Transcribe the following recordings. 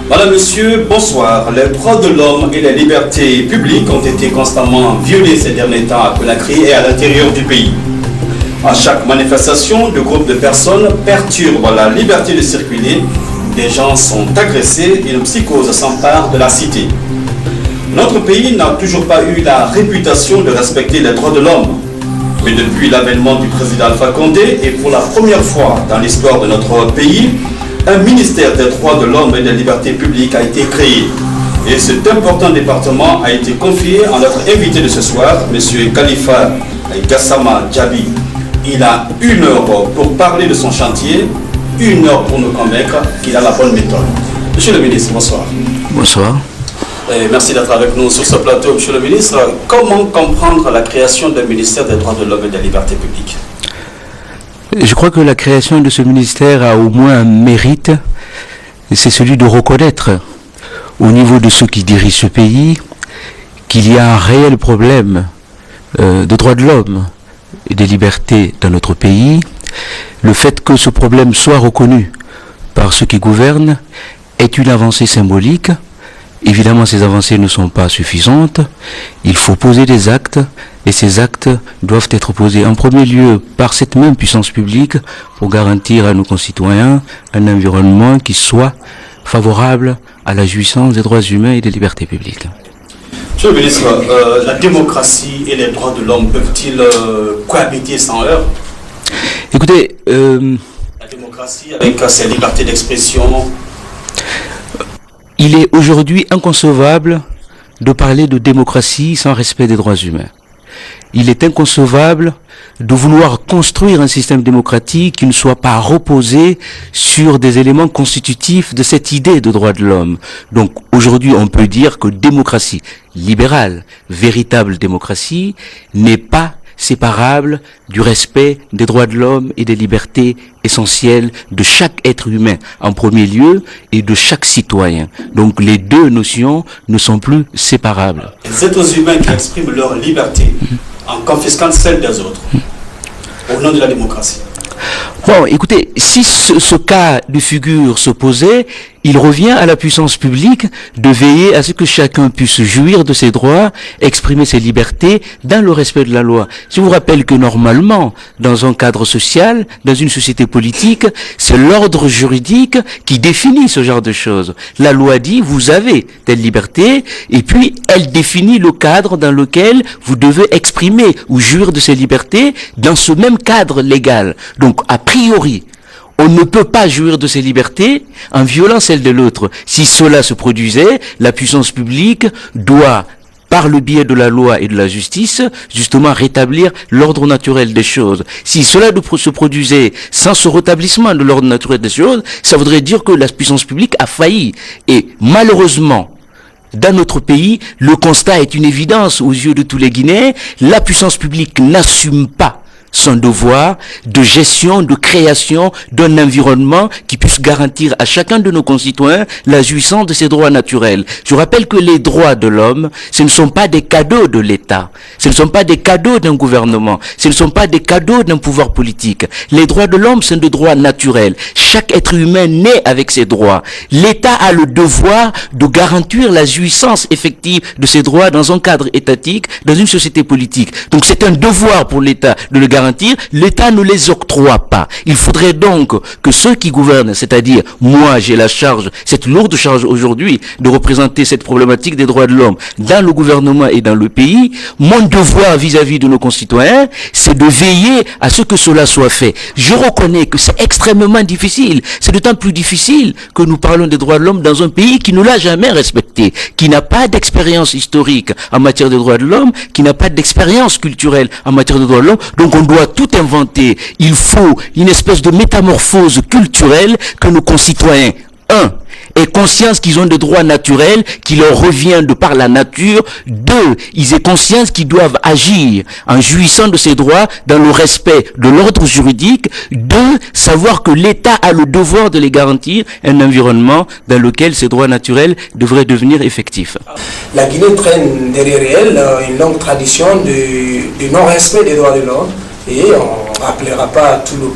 Madame, Monsieur, bonsoir. Les droits de l'homme et les libertés publiques ont été constamment violés ces derniers temps à Conakry et à l'intérieur du pays. À chaque manifestation, de groupes de personnes perturbent la liberté de circuler. Des gens sont agressés et une psychose s'empare de la cité. Notre pays n'a toujours pas eu la réputation de respecter les droits de l'homme. Mais depuis l'avènement du président Alpha Condé, et pour la première fois dans l'histoire de notre pays, un ministère des droits de l'homme et des libertés publiques a été créé. Et cet important département a été confié à notre invité de ce soir, M. Khalifa Gassama Djabi. Il a 1 heure pour parler de son chantier, 1 heure pour nous convaincre qu'il a la bonne méthode. Monsieur le ministre, bonsoir. Bonsoir. Et merci d'être avec nous sur ce plateau, Monsieur le ministre. Comment comprendre la création d'un ministère des droits de l'homme et des libertés publiques? Je crois que la création de ce ministère a au moins un mérite, c'est celui de reconnaître au niveau de ceux qui dirigent ce pays qu'il y a un réel problème de droits de l'homme et des libertés dans notre pays. Le fait que ce problème soit reconnu par ceux qui gouvernent est une avancée symbolique. Évidemment, ces avancées ne sont pas suffisantes. Il faut poser des actes, et ces actes doivent être posés en premier lieu par cette même puissance publique pour garantir à nos concitoyens un environnement qui soit favorable à la jouissance des droits humains et des libertés publiques. Monsieur le ministre, la démocratie et les droits de l'homme peuvent-ils cohabiter sans heurts? Écoutez, la démocratie avec ses libertés d'expression. Il est aujourd'hui inconcevable de parler de démocratie sans respect des droits humains. Il est inconcevable de vouloir construire un système démocratique qui ne soit pas reposé sur des éléments constitutifs de cette idée de droits de l'homme. Donc aujourd'hui, on peut dire que démocratie libérale, véritable démocratie, n'est pas séparable du respect des droits de l'homme et des libertés essentielles de chaque être humain en premier lieu et de chaque citoyen. Donc les deux notions ne sont plus séparables. Les êtres humains qui expriment leur liberté en confisquant celle des autres au nom de la démocratie. Bon, écoutez, si ce cas de figure se posait, il revient à la puissance publique de veiller à ce que chacun puisse jouir de ses droits, exprimer ses libertés dans le respect de la loi. Je vous rappelle que normalement, dans un cadre social, dans une société politique, c'est l'ordre juridique qui définit ce genre de choses. La loi dit, vous avez telle liberté, et puis elle définit le cadre dans lequel vous devez exprimer ou jouir de ces libertés dans ce même cadre légal. Donc, a priori, on ne peut pas jouir de ces libertés en violant celle de l'autre. Si cela se produisait, la puissance publique doit, par le biais de la loi et de la justice, justement rétablir l'ordre naturel des choses. Si cela se produisait sans ce rétablissement de l'ordre naturel des choses, ça voudrait dire que la puissance publique a failli. Et malheureusement, dans notre pays, le constat est une évidence aux yeux de tous les Guinéens. La puissance publique n'assume pas son devoir de gestion, de création d'un environnement qui puisse garantir à chacun de nos concitoyens la jouissance de ses droits naturels. Je rappelle que les droits de l'homme, ce ne sont pas des cadeaux de l'État, ce ne sont pas des cadeaux d'un gouvernement, ce ne sont pas des cadeaux d'un pouvoir politique. Les droits de l'homme sont des droits naturels. Chaque être humain naît avec ses droits. L'État a le devoir de garantir la jouissance effective de ses droits dans un cadre étatique, dans une société politique. Donc c'est un devoir pour l'État de le garantir. L'État ne les octroie pas. Il faudrait donc que ceux qui gouvernent, c'est-à-dire moi j'ai la charge, cette lourde charge aujourd'hui de représenter cette problématique des droits de l'homme dans le gouvernement et dans le pays, mon devoir vis-à-vis de nos concitoyens, c'est de veiller à ce que cela soit fait. Je reconnais que c'est extrêmement difficile. C'est d'autant plus difficile que nous parlons des droits de l'homme dans un pays qui ne l'a jamais respecté, qui n'a pas d'expérience historique en matière de droits de l'homme, qui n'a pas d'expérience culturelle en matière de droits de l'homme. Donc on doit tout inventer. Il faut une espèce de métamorphose culturelle que nos concitoyens, aient conscience qu'ils ont des droits naturels qui leur reviennent de par la nature. 2, ils aient conscience qu'ils doivent agir en jouissant de ces droits dans le respect de l'ordre juridique. 2, savoir que l'État a le devoir de les garantir un environnement dans lequel ces droits naturels devraient devenir effectifs. La Guinée traîne derrière elle une longue tradition de non-respect des droits de l'homme. Et on ne rappellera pas tout le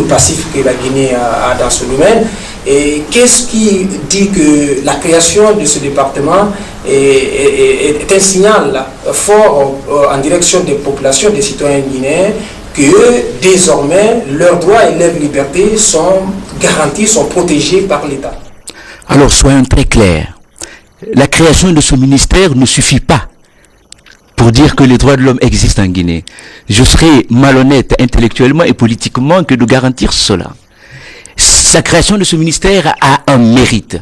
passif que la Guinée a dans ce domaine. Et qu'est-ce qui dit que la création de ce département est un signal fort en direction des populations, des citoyens guinéens, que désormais leurs droits et leurs libertés sont garantis, sont protégés par l'État? Alors soyons très clairs. La création de ce ministère ne suffit pas pour dire que les droits de l'homme existent en Guinée. Je serais malhonnête intellectuellement et politiquement que de garantir cela. Sa création de ce ministère a un mérite.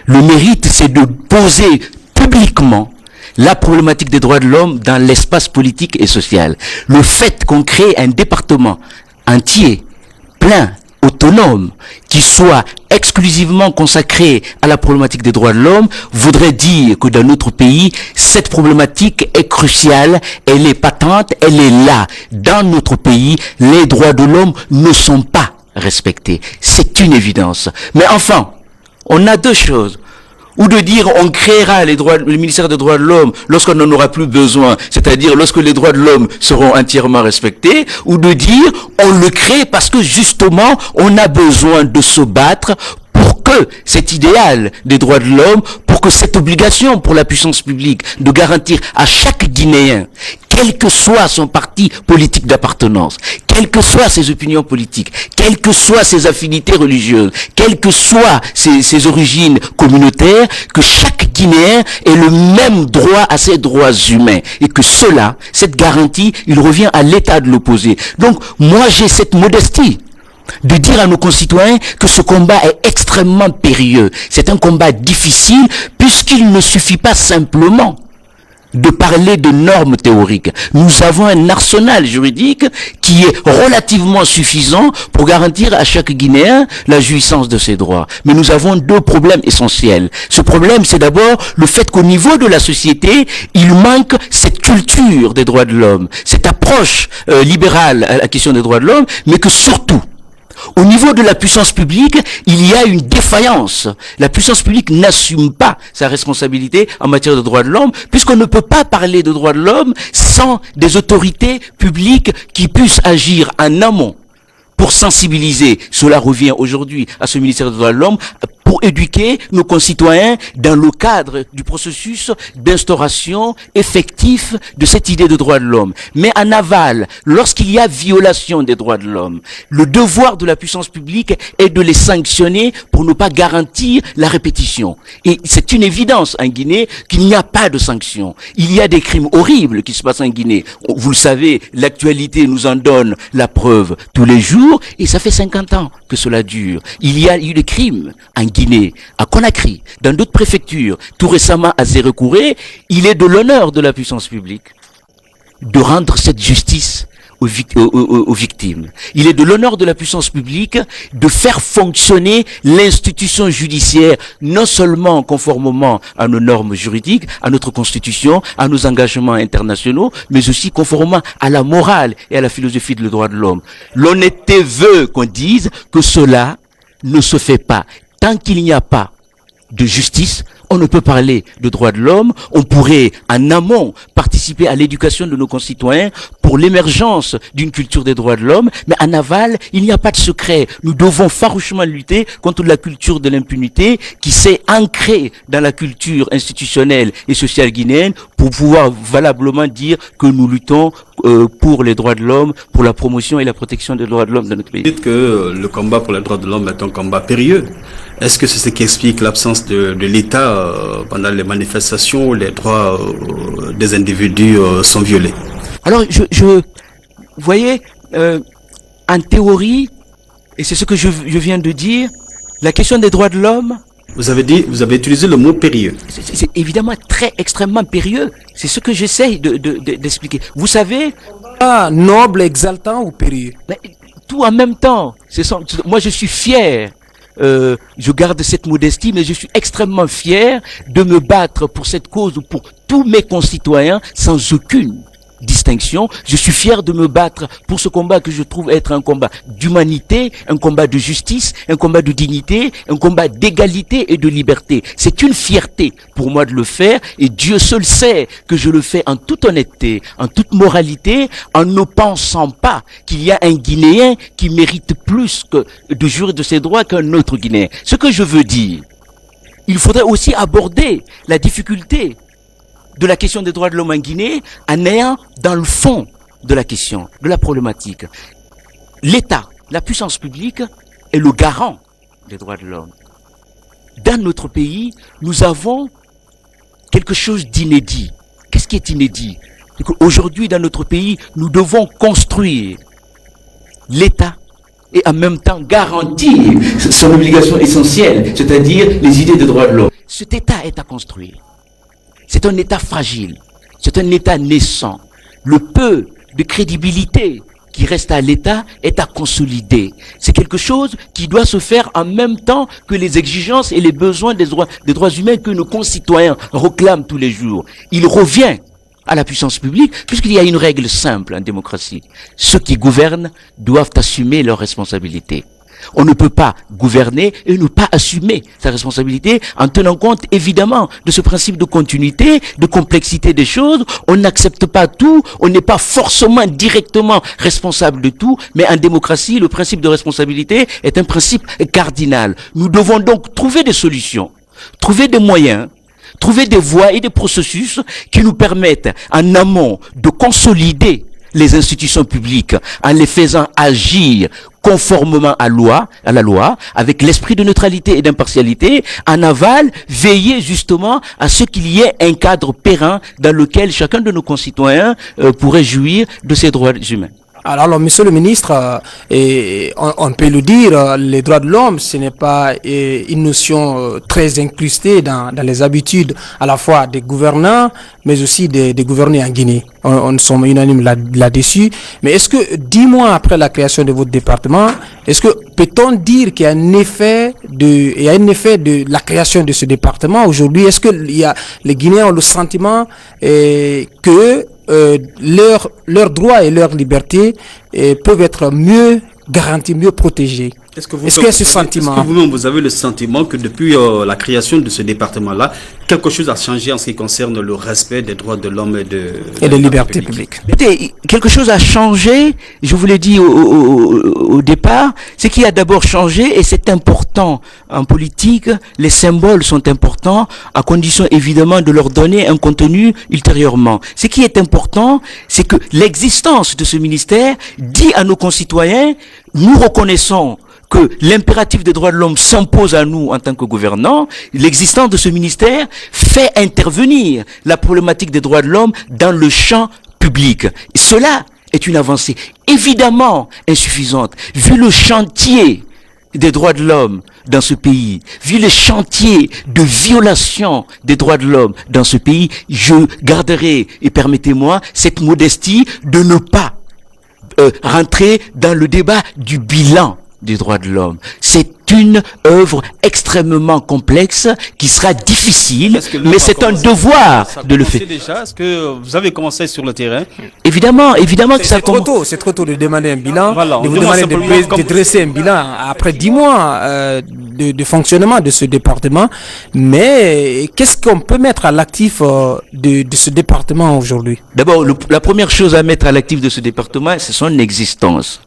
Le mérite, c'est de poser publiquement la problématique des droits de l'homme dans l'espace politique et social. Le fait qu'on crée un département entier, plein, autonome, qui soit exclusivement consacré à la problématique des droits de l'homme, voudrait dire que dans notre pays, cette problématique est cruciale, elle est patente, elle est là. Dans notre pays, les droits de l'homme ne sont pas respectés. C'est une évidence. Mais enfin, on a deux choses. Ou de dire on créera le ministère des droits de l'homme lorsqu'on n'en aura plus besoin, c'est-à-dire lorsque les droits de l'homme seront entièrement respectés, ou de dire on le crée parce que justement on a besoin de se battre pour que cet idéal des droits de l'homme, pour que cette obligation pour la puissance publique de garantir à chaque Guinéen, quel que soit son parti politique d'appartenance, quelles que soient ses opinions politiques, quelles que soient ses affinités religieuses, quelles que soient ses origines communautaires, que chaque Guinéen ait le même droit à ses droits humains. Et que cela, cette garantie, il revient à l'État de l'opposer. Donc, moi j'ai cette modestie de dire à nos concitoyens que ce combat est extrêmement périlleux. C'est un combat difficile puisqu'il ne suffit pas simplement de parler de normes théoriques. Nous avons un arsenal juridique qui est relativement suffisant pour garantir à chaque Guinéen la jouissance de ses droits. Mais nous avons deux problèmes essentiels. Ce problème, c'est d'abord le fait qu'au niveau de la société, il manque cette culture des droits de l'homme, cette approche libérale à la question des droits de l'homme, mais que surtout, au niveau de la puissance publique, il y a une défaillance. La puissance publique n'assume pas sa responsabilité en matière de droits de l'homme, puisqu'on ne peut pas parler de droits de l'homme sans des autorités publiques qui puissent agir en amont pour sensibiliser. Cela revient aujourd'hui à ce ministère des droits de l'homme, pour éduquer nos concitoyens dans le cadre du processus d'instauration effectif de cette idée de droits de l'homme. Mais en aval, lorsqu'il y a violation des droits de l'homme, le devoir de la puissance publique est de les sanctionner pour ne pas garantir la répétition. Et c'est une évidence en Guinée qu'il n'y a pas de sanctions. Il y a des crimes horribles qui se passent en Guinée. Vous le savez, l'actualité nous en donne la preuve tous les jours, et ça fait 50 ans que cela dure. Il y a eu des crimes en Guinée, à Conakry, dans d'autres préfectures, tout récemment à Zérekouré. Il est de l'honneur de la puissance publique de rendre cette justice aux victimes. Il est de l'honneur de la puissance publique de faire fonctionner l'institution judiciaire, non seulement conformément à nos normes juridiques, à notre constitution, à nos engagements internationaux, mais aussi conformément à la morale et à la philosophie de droit de l'homme. L'honnêteté veut qu'on dise que cela ne se fait pas. Tant qu'il n'y a pas de justice, on ne peut parler de droits de l'homme. On pourrait, en amont, participer à l'éducation de nos concitoyens pour l'émergence d'une culture des droits de l'homme, mais en aval, il n'y a pas de secret. Nous devons farouchement lutter contre la culture de l'impunité qui s'est ancrée dans la culture institutionnelle et sociale guinéenne pour pouvoir valablement dire que nous luttons pour les droits de l'homme, pour la promotion et la protection des droits de l'homme dans notre pays. Vous dites que le combat pour les droits de l'homme est un combat périlleux. Est-ce que c'est ce qui explique l'absence de l'État pendant les manifestations où les droits des individus sont violés? Alors, vous voyez, en théorie, et c'est ce que je viens de dire, la question des droits de l'homme... Vous avez utilisé le mot périlleux. C'est évidemment extrêmement périlleux. C'est ce que j'essaye d'expliquer. Vous savez... Noble, exaltant ou périlleux? Tout en même temps. Moi, je suis fier. Je garde cette modestie, mais je suis extrêmement fier de me battre pour cette cause, pour tous mes concitoyens, sans aucune distinction. Je suis fier de me battre pour ce combat que je trouve être un combat d'humanité, un combat de justice, un combat de dignité, un combat d'égalité et de liberté. C'est une fierté pour moi de le faire et Dieu seul sait que je le fais en toute honnêteté, en toute moralité, en ne pensant pas qu'il y a un Guinéen qui mérite plus que de jouir de ses droits qu'un autre Guinéen. Ce que je veux dire, il faudrait aussi aborder la difficulté de la question des droits de l'homme en Guinée en ayant dans le fond de la question, de la problématique. L'État, la puissance publique est le garant des droits de l'homme. Dans notre pays, nous avons quelque chose d'inédit. Qu'est-ce qui est inédit? C'est qu'aujourd'hui, dans notre pays, nous devons construire l'État et en même temps garantir son obligation essentielle, c'est-à-dire les idées des droits de l'homme. Cet État est à construire. C'est un État fragile, c'est un État naissant. Le peu de crédibilité qui reste à l'État est à consolider. C'est quelque chose qui doit se faire en même temps que les exigences et les besoins des droits humains que nos concitoyens réclament tous les jours. Il revient à la puissance publique, puisqu'il y a une règle simple en démocratie. Ceux qui gouvernent doivent assumer leurs responsabilités. On ne peut pas gouverner et ne pas assumer sa responsabilité en tenant compte évidemment de ce principe de continuité, de complexité des choses. On n'accepte pas tout, on n'est pas forcément directement responsable de tout, mais en démocratie, le principe de responsabilité est un principe cardinal. Nous devons donc trouver des solutions, trouver des moyens, trouver des voies et des processus qui nous permettent en amont de consolider les institutions publiques en les faisant agir conformément à la loi, avec l'esprit de neutralité et d'impartialité, en aval, veiller justement à ce qu'il y ait un cadre périn dans lequel chacun de nos concitoyens pourrait jouir de ses droits humains. Alors, monsieur le ministre, on peut le dire, les droits de l'homme, ce n'est pas une notion très incrustée dans les habitudes à la fois des gouvernants, mais aussi des gouvernés en Guinée. On sommes unanimes là-dessus. Mais est-ce que, 10 mois après la création de votre département, est-ce que peut-on dire qu'il y a un effet de la création de ce département aujourd'hui? Est-ce que les Guinéens ont le sentiment que leurs droits et leurs libertés peuvent être mieux garantis, mieux protégés? Est-ce qu'il y a ce sentiment? Est-ce que vous-même, vous avez le sentiment que depuis la création de ce département-là, quelque chose a changé en ce qui concerne le respect des droits de l'homme et des libertés publiques? Quelque chose a changé, je vous l'ai dit au départ, c'est qu'il a d'abord changé, et c'est important en politique, les symboles sont importants, à condition évidemment de leur donner un contenu ultérieurement. Ce qui est important, c'est que l'existence de ce ministère dit à nos concitoyens, nous reconnaissons que l'impératif des droits de l'homme s'impose à nous en tant que gouvernants. L'existence de ce ministère fait intervenir la problématique des droits de l'homme dans le champ public. Cela est une avancée évidemment insuffisante, vu le chantier des droits de l'homme dans ce pays, vu les chantiers de violation des droits de l'homme dans ce pays. Je garderai, et permettez-moi, cette modestie de ne pas rentrer dans le débat du bilan des droits de l'homme. C'est une œuvre extrêmement complexe qui sera difficile, mais c'est un devoir de le faire. Est-ce que vous avez commencé sur le terrain? Évidemment que ça commence. C'est trop tôt de demander un bilan, voilà, de vous demander de dresser un bilan après 10 mois de fonctionnement de ce département. Mais qu'est-ce qu'on peut mettre à l'actif de ce département aujourd'hui? D'abord, la première chose à mettre à l'actif de ce département, c'est son existence.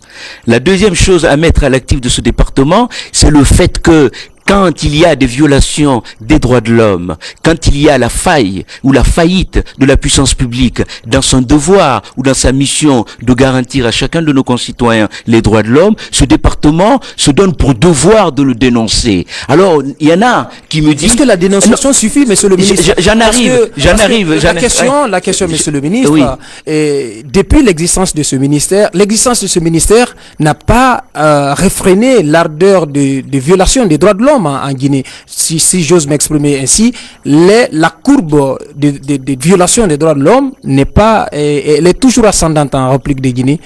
La deuxième chose à mettre à l'actif de ce département, c'est le fait que quand il y a des violations des droits de l'homme, quand il y a la faille ou la faillite de la puissance publique dans son devoir ou dans sa mission de garantir à chacun de nos concitoyens les droits de l'homme, ce département se donne pour devoir de le dénoncer. Alors, il y en a qui me disent... Est-ce que la dénonciation suffit, monsieur le ministre? J'en arrive. La question, monsieur le ministre, oui. Depuis l'existence de ce ministère, n'a pas réfréné l'ardeur de violation des droits de l'homme en Guinée. Si j'ose m'exprimer ainsi, la courbe de violation des droits de l'homme elle est toujours ascendante en République de Guinée.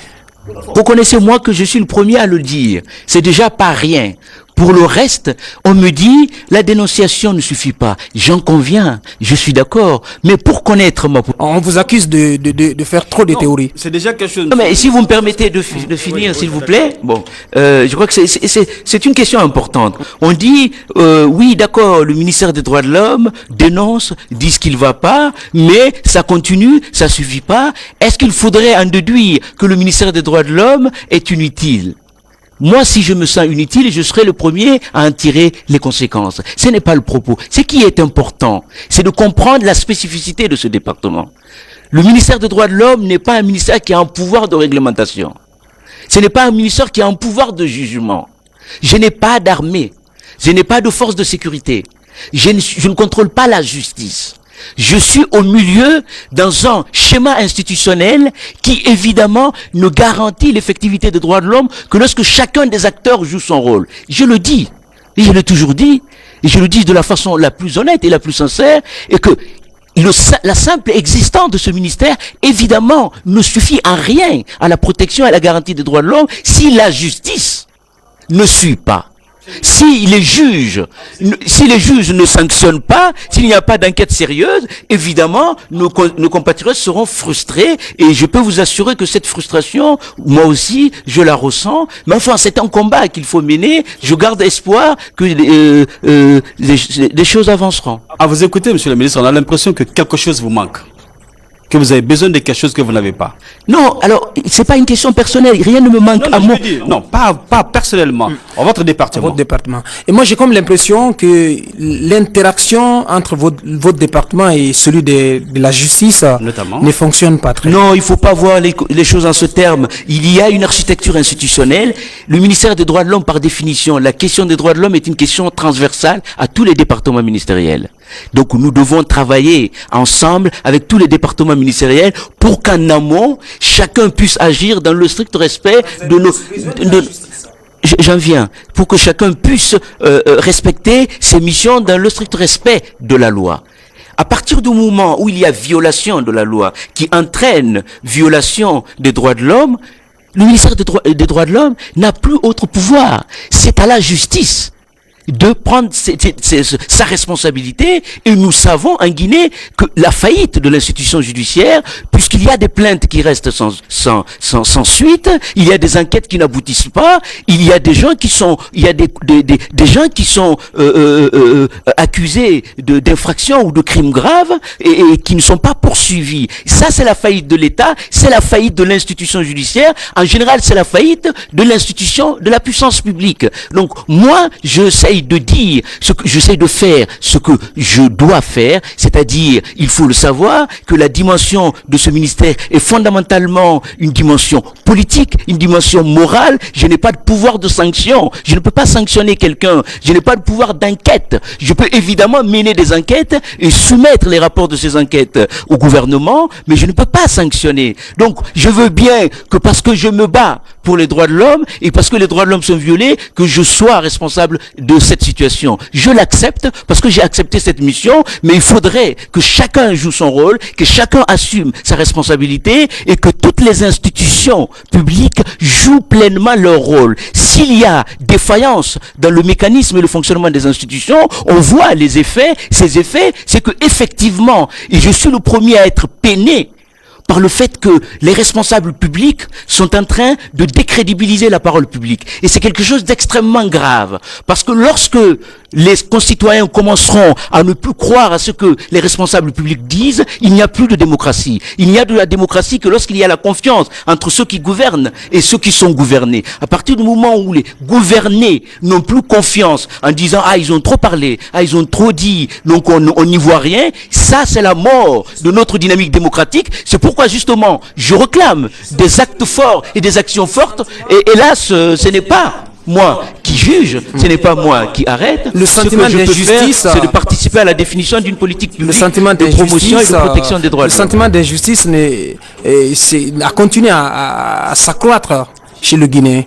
Reconnaissez-moi que je suis le premier à le dire. C'est déjà pas rien Pour le reste, on me dit, la dénonciation ne suffit pas. J'en conviens, je suis d'accord. Mais pour connaître ma... On vous accuse de faire trop de théories. C'est déjà quelque chose... Non, mais si vous me permettez de finir, s'il vous plaît. Bon, je crois que c'est une question importante. On dit, oui, d'accord, le ministère des Droits de l'Homme dénonce, dit ce qu'il ne va pas, mais ça continue, ça suffit pas. Est-ce qu'il faudrait en déduire que le ministère des Droits de l'Homme est inutile? Moi, si je me sens inutile, je serai le premier à en tirer les conséquences. Ce n'est pas le propos. Ce qui est important, c'est de comprendre la spécificité de ce département. Le ministère des Droits de l'Homme n'est pas un ministère qui a un pouvoir de réglementation. Ce n'est pas un ministère qui a un pouvoir de jugement. Je n'ai pas d'armée. Je n'ai pas de force de sécurité. Je ne contrôle pas la justice. Je suis au milieu dans un schéma institutionnel qui, évidemment, ne garantit l'effectivité des droits de l'homme que lorsque chacun des acteurs joue son rôle. Je le dis, et je l'ai toujours dit, et je le dis de la façon la plus honnête et la plus sincère, et que la simple existence de ce ministère, évidemment, ne suffit en rien à la protection et à la garantie des droits de l'homme si la justice ne suit pas. Si les juges ne sanctionnent pas, s'il n'y a pas d'enquête sérieuse, évidemment, nos compatriotes seront frustrés, et je peux vous assurer que cette frustration, moi aussi, je la ressens, mais enfin, c'est un combat qu'il faut mener. Je garde espoir que les choses avanceront. À vous écouter, monsieur le ministre, on a l'impression que quelque chose vous manque. Que vous avez besoin de quelque chose que vous n'avez pas. Non, alors, c'est pas une question personnelle. Rien ne me manque à moi. Non, pas personnellement. À votre département. Votre département. Et moi, j'ai comme l'impression que l'interaction entre votre département et celui de la justice notamment ne fonctionne pas très bien. Non, il faut pas voir les choses en ce terme. Il y a une architecture institutionnelle. Le ministère des Droits de l'Homme, par définition, la question des droits de l'homme est une question transversale à tous les départements ministériels. Donc, nous devons travailler ensemble avec tous les départements ministériels pour qu'en amont, chacun puisse agir dans le strict respect de nos... J'en viens. Pour que chacun puisse respecter ses missions dans le strict respect de la loi. À partir du moment où il y a violation de la loi qui entraîne violation des droits de l'homme, le ministère des droits de l'homme n'a plus autre pouvoir. C'est à la justice de prendre sa responsabilité, et nous savons en Guinée que la faillite de l'institution judiciaire, puisqu'il y a des plaintes qui restent sans suite, il y a des enquêtes qui n'aboutissent pas, il y a des gens qui sont, accusés d'infractions ou de crimes graves et qui ne sont pas poursuivis. Ça, c'est la faillite de l'État, c'est la faillite de l'institution judiciaire. En général, c'est la faillite de l'institution, de la puissance publique. Donc, moi, j'essaye de dire j'essaie de faire ce que je dois faire, c'est-à-dire, il faut le savoir, que la dimension de ce ministère est fondamentalement une dimension politique, une dimension morale. Je n'ai pas de pouvoir de sanction. Je ne peux pas sanctionner quelqu'un. Je n'ai pas de pouvoir d'enquête. Je peux évidemment mener des enquêtes et soumettre les rapports de ces enquêtes au gouvernement, mais je ne peux pas sanctionner. Donc, je veux bien que parce que je me bats pour les droits de l'homme et parce que les droits de l'homme sont violés, que je sois responsable de cette situation. Je l'accepte parce que j'ai accepté cette mission, mais il faudrait que chacun joue son rôle, que chacun assume sa responsabilité et que toutes les institutions publiques jouent pleinement leur rôle. S'il y a défaillance dans le mécanisme et le fonctionnement des institutions, on voit les effets. Ces effets, c'est que effectivement, et je suis le premier à être peiné par le fait que les responsables publics sont en train de décrédibiliser la parole publique. Et c'est quelque chose d'extrêmement grave. Parce que lorsque les concitoyens commenceront à ne plus croire à ce que les responsables publics disent, il n'y a plus de démocratie. Il n'y a de la démocratie que lorsqu'il y a la confiance entre ceux qui gouvernent et ceux qui sont gouvernés. À partir du moment où les gouvernés n'ont plus confiance en disant « Ah, ils ont trop parlé, ah, ils ont trop dit, donc on n'y voit rien », ça c'est la mort de notre dynamique démocratique. C'est pourquoi justement je réclame des actes forts et des actions fortes, et hélas ce n'est pas moi qui juge, ce n'est pas moi qui arrête. Le sentiment d'injustice, c'est de participer à la définition d'une politique publique de promotion et de protection des droits. Le sentiment d'injustice a continué à s'accroître chez le Guinéen,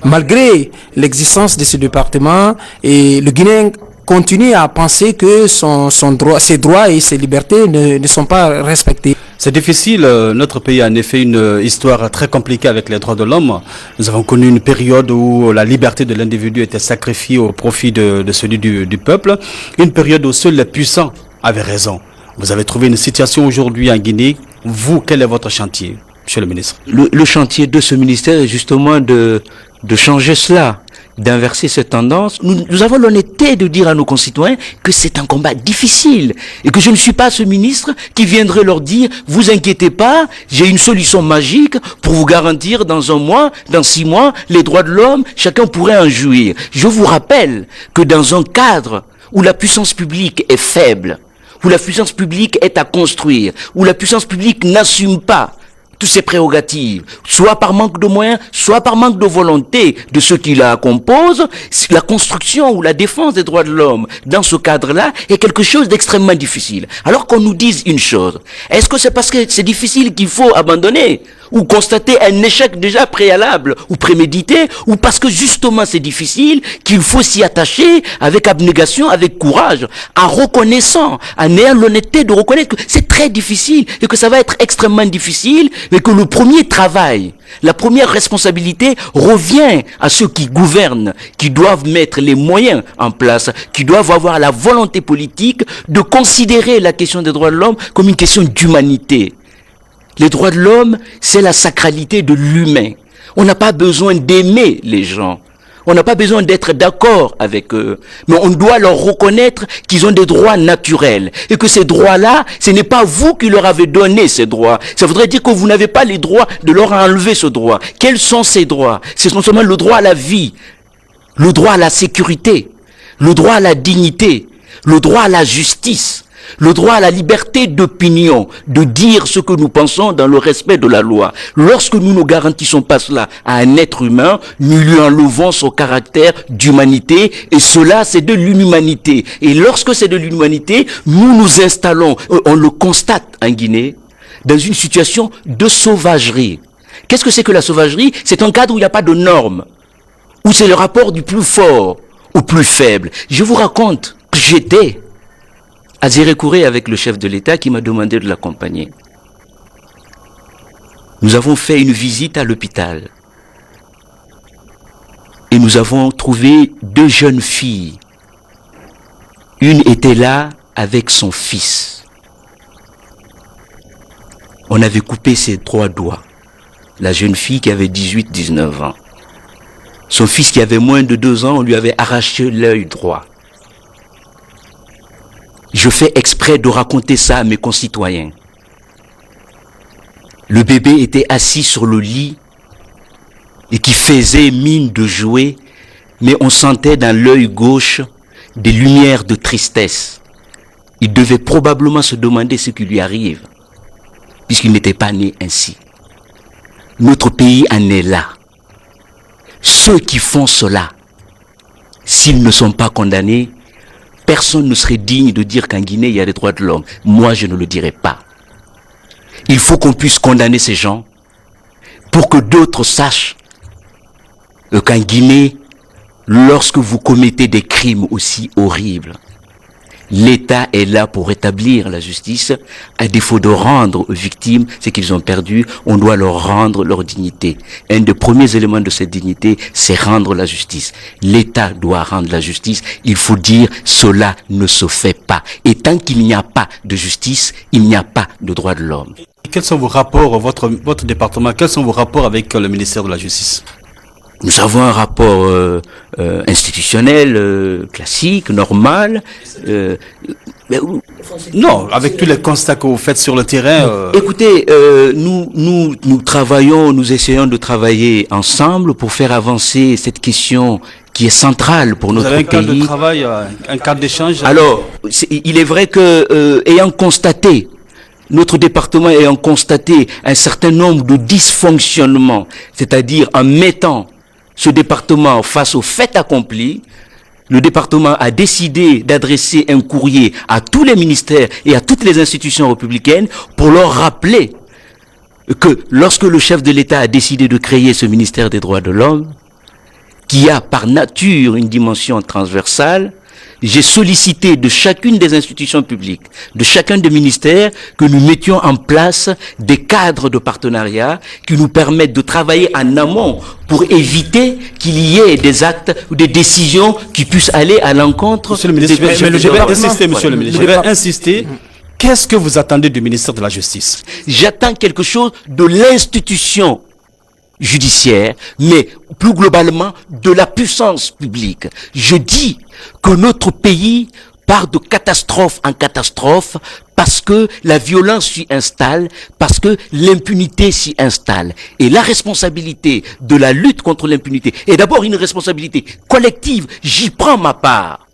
malgré l'existence de ce département, et le Guinéen continue à penser que ses droits et ses libertés ne sont pas respectés. C'est difficile. Notre pays a en effet une histoire très compliquée avec les droits de l'homme. Nous avons connu une période où la liberté de l'individu était sacrifiée au profit de celui du peuple. Une période où seuls les puissants avaient raison. Vous avez trouvé une situation aujourd'hui en Guinée. Vous, quel est votre chantier, monsieur le ministre? Le chantier de ce ministère est justement de changer cela, d'inverser cette tendance. Nous avons l'honnêteté de dire à nos concitoyens que c'est un combat difficile et que je ne suis pas ce ministre qui viendrait leur dire « Vous inquiétez pas, j'ai une solution magique pour vous garantir dans 1 mois, dans 6 mois, les droits de l'homme, chacun pourrait en jouir. » Je vous rappelle que dans un cadre où la puissance publique est faible, où la puissance publique est à construire, où la puissance publique n'assume pas toutes ses prérogatives, soit par manque de moyens, soit par manque de volonté de ceux qui la composent, la construction ou la défense des droits de l'homme dans ce cadre-là est quelque chose d'extrêmement difficile. Alors qu'on nous dise une chose, est-ce que c'est parce que c'est difficile qu'il faut abandonner ou constater un échec déjà préalable ou prémédité, ou parce que justement c'est difficile qu'il faut s'y attacher avec abnégation, avec courage, en reconnaissant, en ayant l'honnêteté de reconnaître que c'est très difficile et que ça va être extrêmement difficile, mais que le premier travail, la première responsabilité revient à ceux qui gouvernent, qui doivent mettre les moyens en place, qui doivent avoir la volonté politique de considérer la question des droits de l'homme comme une question d'humanité. Les droits de l'homme, c'est la sacralité de l'humain. On n'a pas besoin d'aimer les gens. On n'a pas besoin d'être d'accord avec eux. Mais on doit leur reconnaître qu'ils ont des droits naturels. Et que ces droits-là, ce n'est pas vous qui leur avez donné ces droits. Ça voudrait dire que vous n'avez pas les droits de leur enlever ce droit. Quels sont ces droits? C'est non seulement le droit à la vie, le droit à la sécurité, le droit à la dignité, le droit à la justice, le droit à la liberté d'opinion, de dire ce que nous pensons dans le respect de la loi. Lorsque nous ne garantissons pas cela à un être humain, nous lui enlevons son caractère d'humanité, et cela c'est de l'inhumanité. Et lorsque c'est de l'inhumanité, nous nous installons, on le constate en Guinée, dans une situation de sauvagerie. Qu'est-ce que c'est que la sauvagerie? C'est un cadre où il n'y a pas de normes, où c'est le rapport du plus fort au plus faible. Je vous raconte que j'étais à Zérékouré avec le chef de l'État qui m'a demandé de l'accompagner. Nous avons fait une visite à l'hôpital et nous avons trouvé 2 jeunes filles. Une était là avec son fils. On avait coupé ses 3 doigts. La jeune fille qui avait 18-19 ans. Son fils qui avait moins de 2 ans, on lui avait arraché l'œil droit. Je fais exprès de raconter ça à mes concitoyens. Le bébé était assis sur le lit et qui faisait mine de jouer, mais on sentait dans l'œil gauche des lumières de tristesse. Il devait probablement se demander ce qui lui arrive, puisqu'il n'était pas né ainsi. Notre pays en est là. Ceux qui font cela, s'ils ne sont pas condamnés, personne ne serait digne de dire qu'en Guinée, il y a des droits de l'homme. Moi, je ne le dirai pas. Il faut qu'on puisse condamner ces gens pour que d'autres sachent qu'en Guinée, lorsque vous commettez des crimes aussi horribles, l'État est là pour rétablir la justice. À défaut de rendre aux victimes ce qu'ils ont perdu, on doit leur rendre leur dignité. Un des premiers éléments de cette dignité, c'est rendre la justice. L'État doit rendre la justice. Il faut dire, cela ne se fait pas. Et tant qu'il n'y a pas de justice, il n'y a pas de droits de l'homme. Quels sont vos rapports, votre département, quels sont vos rapports avec le ministère de la Justice? Nous avons un rapport institutionnel, classique, normal. Non, avec tous les constats que vous faites sur le terrain. Écoutez, nous travaillons, nous essayons de travailler ensemble pour faire avancer cette question qui est centrale pour notre pays. Vous avez un cadre de travail, un cadre d'échange? Alors, il est vrai que, ayant constaté, notre département ayant constaté un certain nombre de dysfonctionnements, c'est-à-dire en mettant ce département face au fait accompli, le département a décidé d'adresser un courrier à tous les ministères et à toutes les institutions républicaines pour leur rappeler que lorsque le chef de l'État a décidé de créer ce ministère des droits de l'homme, qui a par nature une dimension transversale, j'ai sollicité de chacune des institutions publiques, de chacun des ministères, que nous mettions en place des cadres de partenariat qui nous permettent de travailler en amont pour éviter qu'il y ait des actes ou des décisions qui puissent aller à l'encontre. Monsieur le ministre, je vais insister, monsieur le ministre, je vais insister. Qu'est-ce que vous attendez du ministère de la Justice? J'attends quelque chose de l'institution judiciaire, mais plus globalement de la puissance publique. Je dis que notre pays part de catastrophe en catastrophe parce que la violence s'y installe, parce que l'impunité s'y installe. Et la responsabilité de la lutte contre l'impunité est d'abord une responsabilité collective, j'y prends ma part.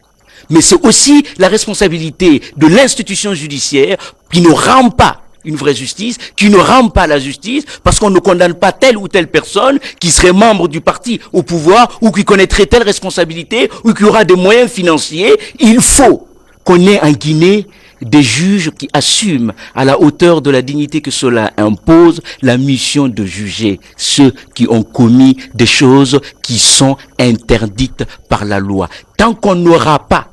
Mais c'est aussi la responsabilité de l'institution judiciaire qui ne rend pas une vraie justice, qui ne rend pas la justice, parce qu'on ne condamne pas telle ou telle personne qui serait membre du parti au pouvoir, ou qui connaîtrait telle responsabilité, ou qui aura des moyens financiers. Il faut qu'on ait en Guinée des juges qui assument à la hauteur de la dignité que cela impose la mission de juger ceux qui ont commis des choses qui sont interdites par la loi. Tant qu'on n'aura pas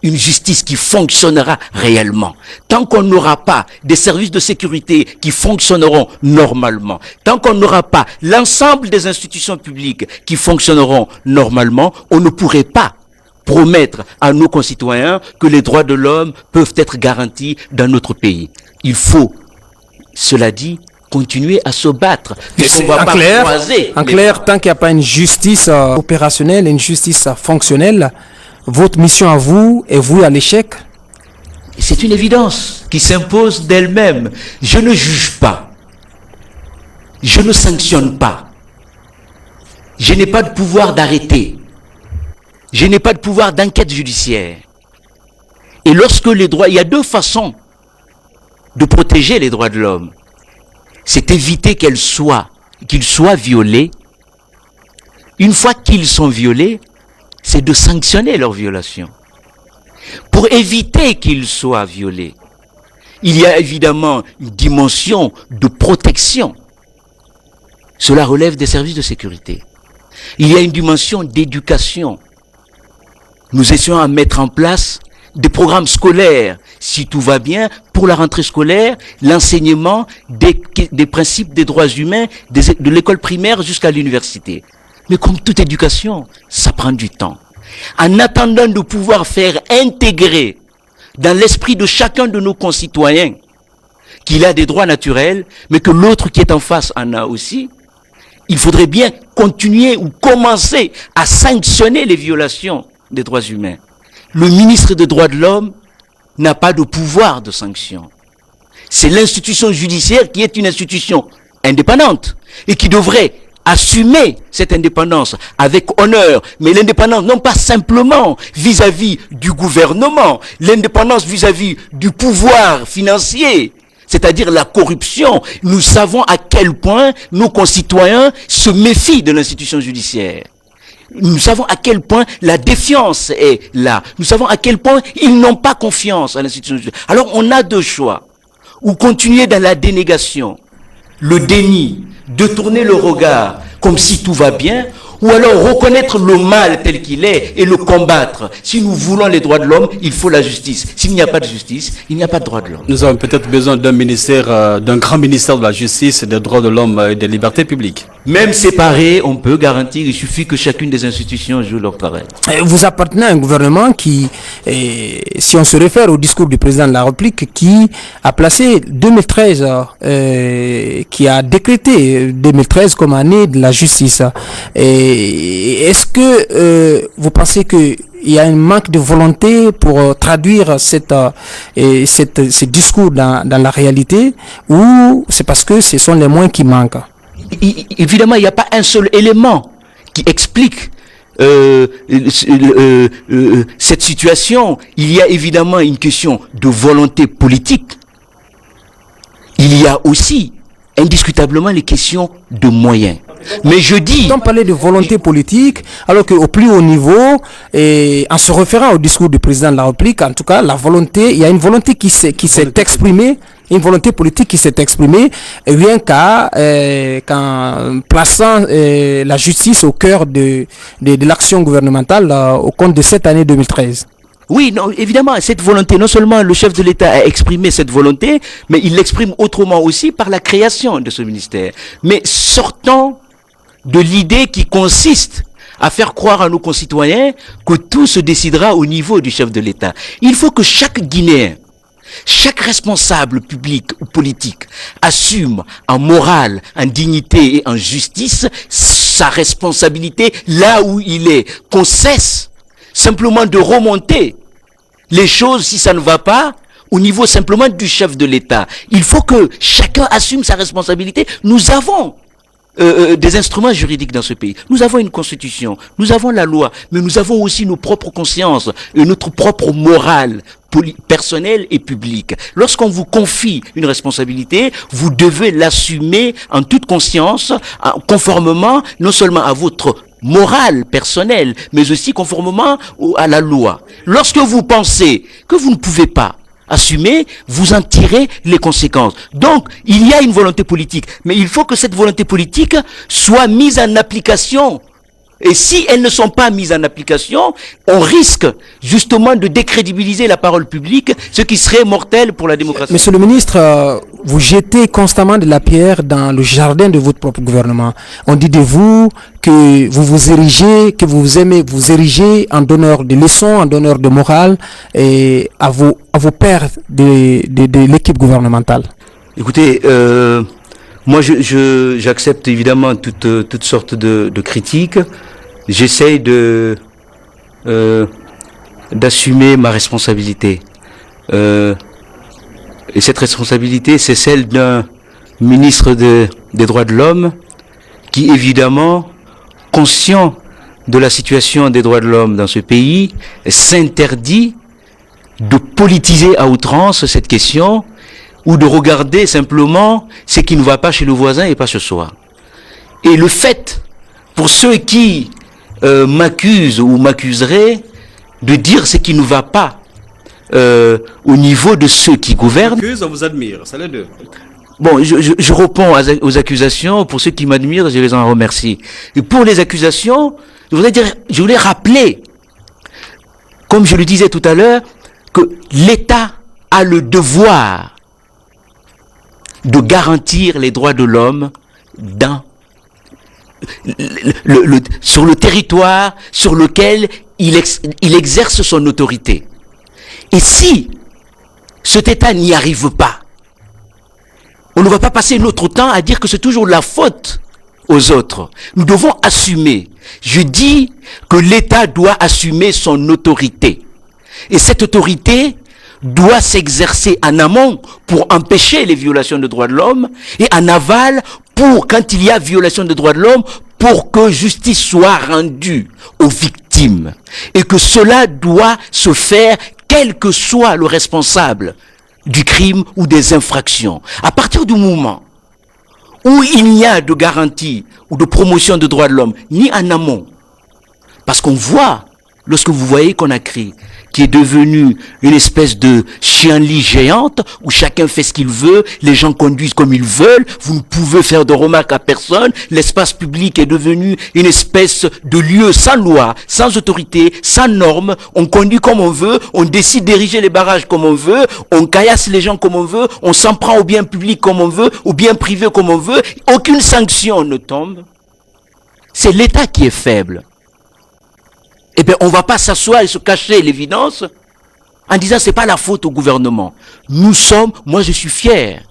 une justice qui fonctionnera réellement, tant qu'on n'aura pas des services de sécurité qui fonctionneront normalement, tant qu'on n'aura pas l'ensemble des institutions publiques qui fonctionneront normalement, on ne pourrait pas promettre à nos concitoyens que les droits de l'homme peuvent être garantis dans notre pays. Il faut, cela dit, continuer à se battre. En clair, tant qu'il n'y a pas une justice opérationnelle, une justice fonctionnelle, votre mission à vous est vouée à l'échec? C'est une évidence qui s'impose d'elle-même. Je ne juge pas. Je ne sanctionne pas. Je n'ai pas de pouvoir d'arrêter. Je n'ai pas de pouvoir d'enquête judiciaire. Et lorsque les droits... Il y a deux façons de protéger les droits de l'homme. C'est éviter qu'ils soient violés. Une fois qu'ils sont violés, c'est de sanctionner leur violation. Pour éviter qu'ils soient violés, il y a évidemment une dimension de protection. Cela relève des services de sécurité. Il y a une dimension d'éducation. Nous essayons à mettre en place des programmes scolaires, si tout va bien, pour la rentrée scolaire, l'enseignement des principes des droits humains de l'école primaire jusqu'à l'université. Mais comme toute éducation, ça prend du temps. En attendant de pouvoir faire intégrer dans l'esprit de chacun de nos concitoyens qu'il a des droits naturels, mais que l'autre qui est en face en a aussi, il faudrait bien continuer ou commencer à sanctionner les violations des droits humains. Le ministre des droits de l'homme n'a pas de pouvoir de sanction. C'est l'institution judiciaire qui est une institution indépendante et qui devrait assumer cette indépendance avec honneur, mais l'indépendance non pas simplement vis-à-vis du gouvernement, l'indépendance vis-à-vis du pouvoir financier, c'est-à-dire la corruption. Nous savons à quel point nos concitoyens se méfient de l'institution judiciaire. Nous savons à quel point la défiance est là. Nous savons à quel point ils n'ont pas confiance à l'institution judiciaire. Alors on a deux choix. Ou continuer dans la dénégation, le déni, de tourner le regard comme si tout va bien, ou alors reconnaître le mal tel qu'il est et le combattre. Si nous voulons les droits de l'homme, il faut la justice. S'il n'y a pas de justice, il n'y a pas de droits de l'homme. Nous avons peut-être besoin d'un ministère, d'un grand ministère de la justice, des droits de l'homme et des libertés publiques. Même séparés, on peut garantir, il suffit que chacune des institutions joue leur travail. Vous appartenez à un gouvernement qui, si on se réfère au discours du président de la République, qui a placé 2013, qui a décrété 2013 comme année de la justice. Est-ce que vous pensez qu'il y a un manque de volonté pour traduire ce discours dans la réalité, ou c'est parce que ce sont les moyens qui manquent? Évidemment, il n'y a pas un seul élément qui explique cette situation. Il y a évidemment une question de volonté politique. Il y a aussi indiscutablement les questions de moyens. Mais je dis... On parlait de volonté politique, alors qu'au plus haut niveau, et en se référant au discours du président de la République, en tout cas, la volonté, il y a une volonté qui s'est exprimée, une volonté politique qui s'est exprimée rien qu'en plaçant la justice au cœur de l'action gouvernementale au compte de cette année 2013. Oui, non, évidemment, cette volonté, non seulement le chef de l'État a exprimé cette volonté, mais il l'exprime autrement aussi par la création de ce ministère. Mais sortons de l'idée qui consiste à faire croire à nos concitoyens que tout se décidera au niveau du chef de l'État. Il faut que chaque Guinéen, chaque responsable public ou politique assume en morale, en dignité et en justice sa responsabilité là où il est, qu'on cesse simplement de remonter les choses, si ça ne va pas, au niveau simplement du chef de l'État. Il faut que chacun assume sa responsabilité. Nous avons des instruments juridiques dans ce pays. Nous avons une constitution, nous avons la loi, mais nous avons aussi nos propres consciences et notre propre morale personnelle et publique. Lorsqu'on vous confie une responsabilité, vous devez l'assumer en toute conscience, conformément non seulement à votre morale personnelle, mais aussi conformément à la loi. Lorsque vous pensez que vous ne pouvez pas assumer, vous en tirez les conséquences. Donc, il y a une volonté politique, mais il faut que cette volonté politique soit mise en application. Et si elles ne sont pas mises en application, on risque justement de décrédibiliser la parole publique, ce qui serait mortel pour la démocratie. Monsieur le ministre, vous jetez constamment de la pierre dans le jardin de votre propre gouvernement. On dit de vous que vous vous érigez, que vous aimez vous ériger en donneur de leçons, en donneur de morale et à vos pairs de l'équipe gouvernementale. Écoutez, moi j'accepte évidemment toutes sortes de critiques. J'essaye d'assumer ma responsabilité. Et cette responsabilité, c'est celle d'un ministre des droits de l'homme qui, évidemment, conscient de la situation des droits de l'homme dans ce pays, s'interdit de politiser à outrance cette question ou de regarder simplement ce qui ne va pas chez le voisin et pas chez soi. Et le fait, pour ceux qui m'accusent ou m'accuseraient de dire ce qui ne va pas au niveau de ceux qui gouvernent. On vous admire, c'est les deux. Bon, je réponds aux accusations. Pour ceux qui m'admirent, je les en remercie. Et pour les accusations, je voulais rappeler, comme je le disais tout à l'heure, que l'État a le devoir de garantir les droits de l'homme sur le territoire sur lequel il exerce son autorité. Et si cet État n'y arrive pas, on ne va pas passer notre temps à dire que c'est toujours la faute aux autres. Nous devons assumer. Je dis que l'État doit assumer son autorité. Et cette autorité doit s'exercer en amont pour empêcher les violations de droits de l'homme et en aval pour, quand il y a violation de droits de l'homme, pour que justice soit rendue aux victimes. Et que cela doit se faire quel que soit le responsable du crime ou des infractions. À partir du moment où il n'y a de garantie ou de promotion de droits de l'homme, ni en amont, parce qu'on voit, lorsque vous voyez Conakry, qui est devenu une espèce de chien-lit géante, où chacun fait ce qu'il veut, les gens conduisent comme ils veulent, vous ne pouvez faire de remarques à personne, l'espace public est devenu une espèce de lieu sans loi, sans autorité, sans normes, on conduit comme on veut, on décide d'ériger les barrages comme on veut, on caillasse les gens comme on veut, on s'en prend au bien public comme on veut, au bien privé comme on veut, aucune sanction ne tombe. C'est l'État qui est faible. Eh bien, on ne va pas s'asseoir et se cacher l'évidence en disant c'est pas la faute au gouvernement. Moi je suis fier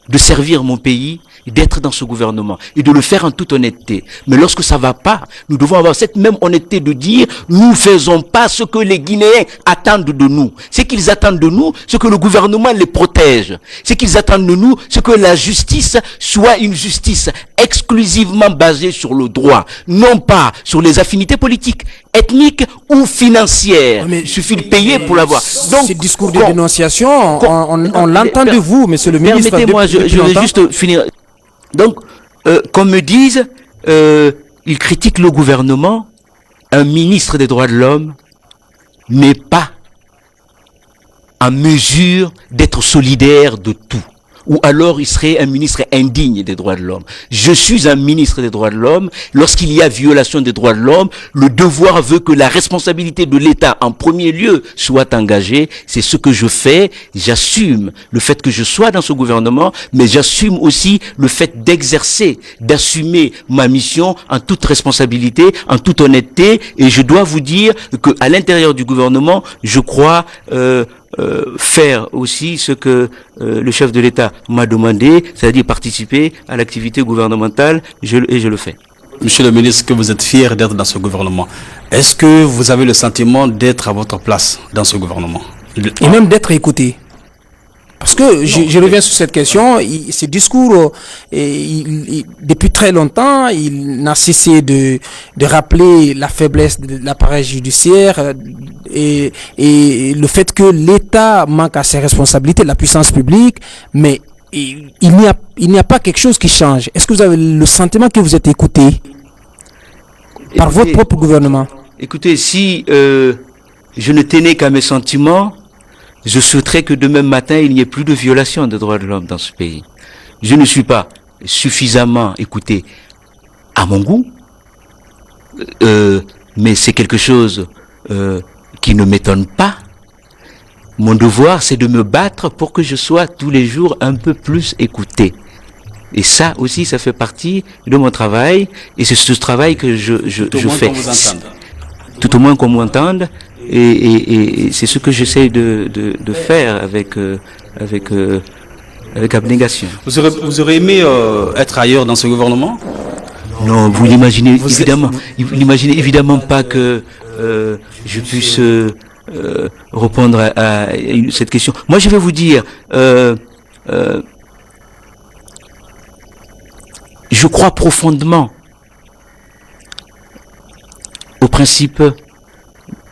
de servir mon pays, d'être dans ce gouvernement et de le faire en toute honnêteté. Mais lorsque ça va pas, nous devons avoir cette même honnêteté de dire nous faisons pas ce que les Guinéens attendent de nous. Ce qu'ils attendent de nous, c'est que le gouvernement les protège. Ce qu'ils attendent de nous, c'est que la justice soit une justice exclusivement basée sur le droit, non pas sur les affinités politiques, ethniques ou financières. Mais il suffit de payer pour l'avoir. Donc, ce discours de dénonciation, on l'entend de vous, monsieur le ministre. Permettez-moi, je vais juste finir. Donc, qu'on me dise, il critique le gouvernement, un ministre des droits de l'homme n'est pas en mesure d'être solidaire de tout. Ou alors il serait un ministre indigne des droits de l'homme. Je suis un ministre des droits de l'homme. Lorsqu'il y a violation des droits de l'homme, le devoir veut que la responsabilité de l'État en premier lieu soit engagée. C'est ce que je fais. J'assume le fait que je sois dans ce gouvernement, mais j'assume aussi le fait d'exercer, d'assumer ma mission en toute responsabilité, en toute honnêteté. Et je dois vous dire que à l'intérieur du gouvernement, je crois faire aussi ce que le chef de l'État m'a demandé, c'est-à-dire participer à l'activité gouvernementale, et je le fais. Monsieur le ministre, que vous êtes fier d'être dans ce gouvernement. Est-ce que vous avez le sentiment d'être à votre place dans ce gouvernement? Et même d'être écouté. Parce que je reviens sur cette question, ce discours, depuis très longtemps, il n'a cessé de rappeler la faiblesse de l'appareil judiciaire et le fait que l'État manque à ses responsabilités, la puissance publique, mais il n'y a pas quelque chose qui change. Est-ce que vous avez le sentiment que vous êtes écouté par votre propre gouvernement? Écoutez, si je ne tenais qu'à mes sentiments, je souhaiterais que demain matin, il n'y ait plus de violation des droits de l'homme dans ce pays. Je ne suis pas suffisamment écouté à mon goût, mais c'est quelque chose qui ne m'étonne pas. Mon devoir, c'est de me battre pour que je sois tous les jours un peu plus écouté. Et ça aussi, ça fait partie de mon travail, et c'est ce travail que je fais. Tout au moins qu'on m'entende. Et c'est ce que j'essaie de faire avec abnégation. Vous aurez aimé être ailleurs dans ce gouvernement? Non, vous n'imaginez évidemment pas que je puisse répondre à cette question. Moi, je vais vous dire, je crois profondément au principe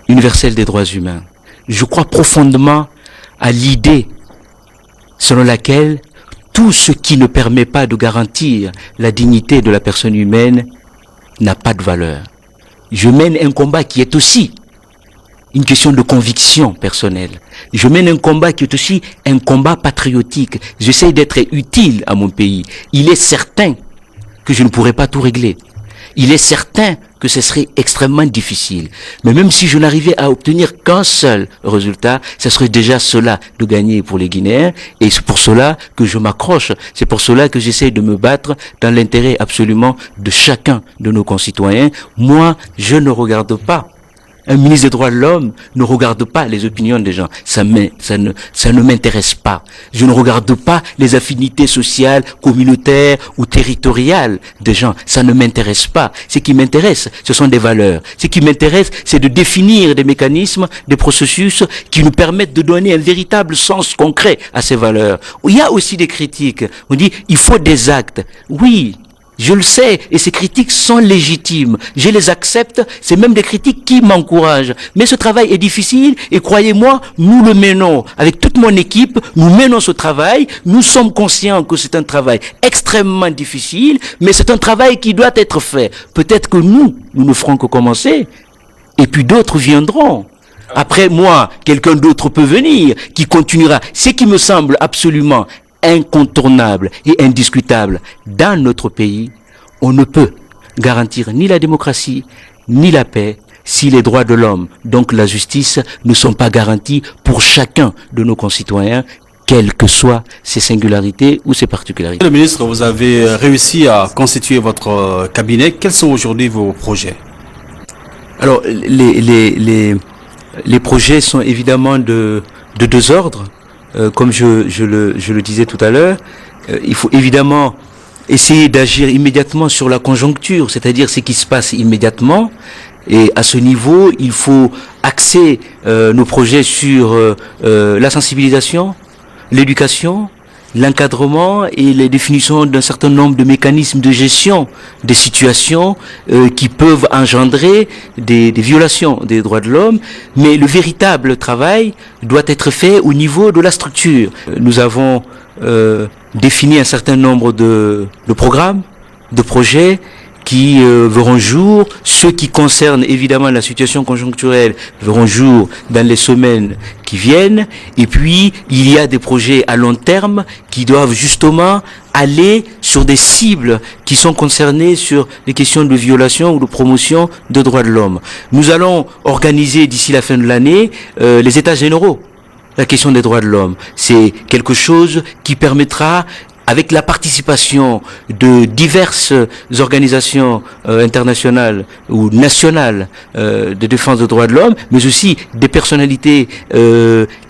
universel des droits humains. Je crois profondément à l'idée selon laquelle tout ce qui ne permet pas de garantir la dignité de la personne humaine n'a pas de valeur. Je mène un combat qui est aussi une question de conviction personnelle. Je mène un combat qui est aussi un combat patriotique. J'essaie d'être utile à mon pays. Il est certain que je ne pourrai pas tout régler. Il est certain que ce serait extrêmement difficile. Mais même si je n'arrivais à obtenir qu'un seul résultat, ce serait déjà cela de gagner pour les Guinéens. Et c'est pour cela que je m'accroche. C'est pour cela que j'essaie de me battre dans l'intérêt absolument de chacun de nos concitoyens. Moi, je ne regarde pas. Un ministre des droits de l'homme ne regarde pas les opinions des gens. Ça ne m'intéresse pas. Je ne regarde pas les affinités sociales, communautaires ou territoriales des gens. Ça ne m'intéresse pas. Ce qui m'intéresse, ce sont des valeurs. Ce qui m'intéresse, c'est de définir des mécanismes, des processus qui nous permettent de donner un véritable sens concret à ces valeurs. Il y a aussi des critiques. On dit, il faut des actes. Oui. Je le sais, et ces critiques sont légitimes. Je les accepte, c'est même des critiques qui m'encouragent. Mais ce travail est difficile, et croyez-moi, nous le menons. Avec toute mon équipe, nous menons ce travail. Nous sommes conscients que c'est un travail extrêmement difficile, mais c'est un travail qui doit être fait. Peut-être que nous ne ferons que commencer, et puis d'autres viendront. Après moi, quelqu'un d'autre peut venir, qui continuera. Ce qui me semble absolument incontournable et indiscutable dans notre pays, on ne peut garantir ni la démocratie ni la paix si les droits de l'homme, donc la justice, ne sont pas garantis pour chacun de nos concitoyens, quelles que soient ses singularités ou ses particularités. Le ministre, vous avez réussi à constituer votre cabinet. Quels sont aujourd'hui vos projets? Alors, les projets sont évidemment de deux ordres. Comme je le disais tout à l'heure, il faut évidemment essayer d'agir immédiatement sur la conjoncture, c'est-à-dire ce qui se passe immédiatement. Et à ce niveau, il faut axer nos projets sur la sensibilisation, l'éducation, l'encadrement et les définitions d'un certain nombre de mécanismes de gestion des situations qui peuvent engendrer des violations des droits de l'homme, mais le véritable travail doit être fait au niveau de la structure. Nous avons défini un certain nombre de programmes, de projets qui verront jour, ceux qui concernent évidemment la situation conjoncturelle verront jour dans les semaines qui viennent, et puis il y a des projets à long terme qui doivent justement aller sur des cibles qui sont concernées sur les questions de violation ou de promotion de droits de l'homme. Nous allons organiser d'ici la fin de l'année les états généraux. La question des droits de l'homme, c'est quelque chose qui permettra, avec la participation de diverses organisations internationales ou nationales de défense des droits de l'homme, mais aussi des personnalités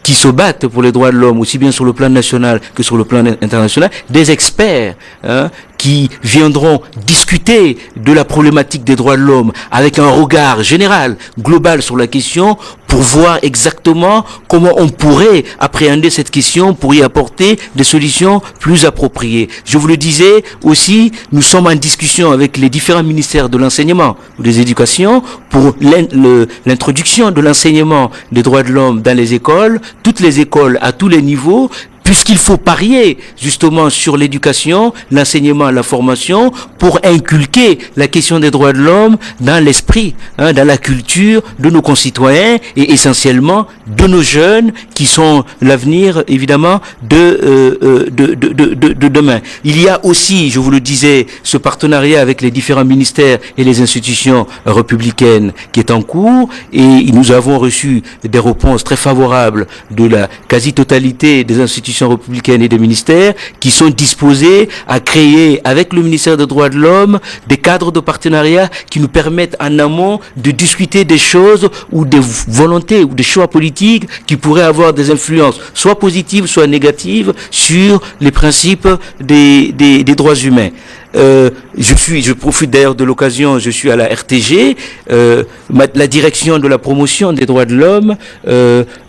qui se battent pour les droits de l'homme, aussi bien sur le plan national que sur le plan international, des experts qui viendront discuter de la problématique des droits de l'homme avec un regard général, global sur la question, pour voir exactement comment on pourrait appréhender cette question pour y apporter des solutions plus appropriées. Je vous le disais aussi, nous sommes en discussion avec les différents ministères de l'enseignement ou des éducations pour l'introduction de l'enseignement des droits de l'homme dans les écoles, toutes les écoles à tous les niveaux, puisqu'il faut parier justement sur l'éducation, l'enseignement, la formation, pour inculquer la question des droits de l'homme dans l'esprit, dans la culture de nos concitoyens et essentiellement de nos jeunes qui sont l'avenir évidemment de demain. Il y a aussi, je vous le disais, ce partenariat avec les différents ministères et les institutions républicaines qui est en cours, et nous avons reçu des réponses très favorables de la quasi-totalité des institutions républicaines et des ministères qui sont disposés à créer avec le ministère des droits de l'homme des cadres de partenariat qui nous permettent en amont de discuter des choses ou des volontés ou des choix politiques qui pourraient avoir des influences soit positives soit négatives sur les principes des droits humains. Je profite d'ailleurs de l'occasion, je suis à la RTG, la direction de la promotion des droits de l'homme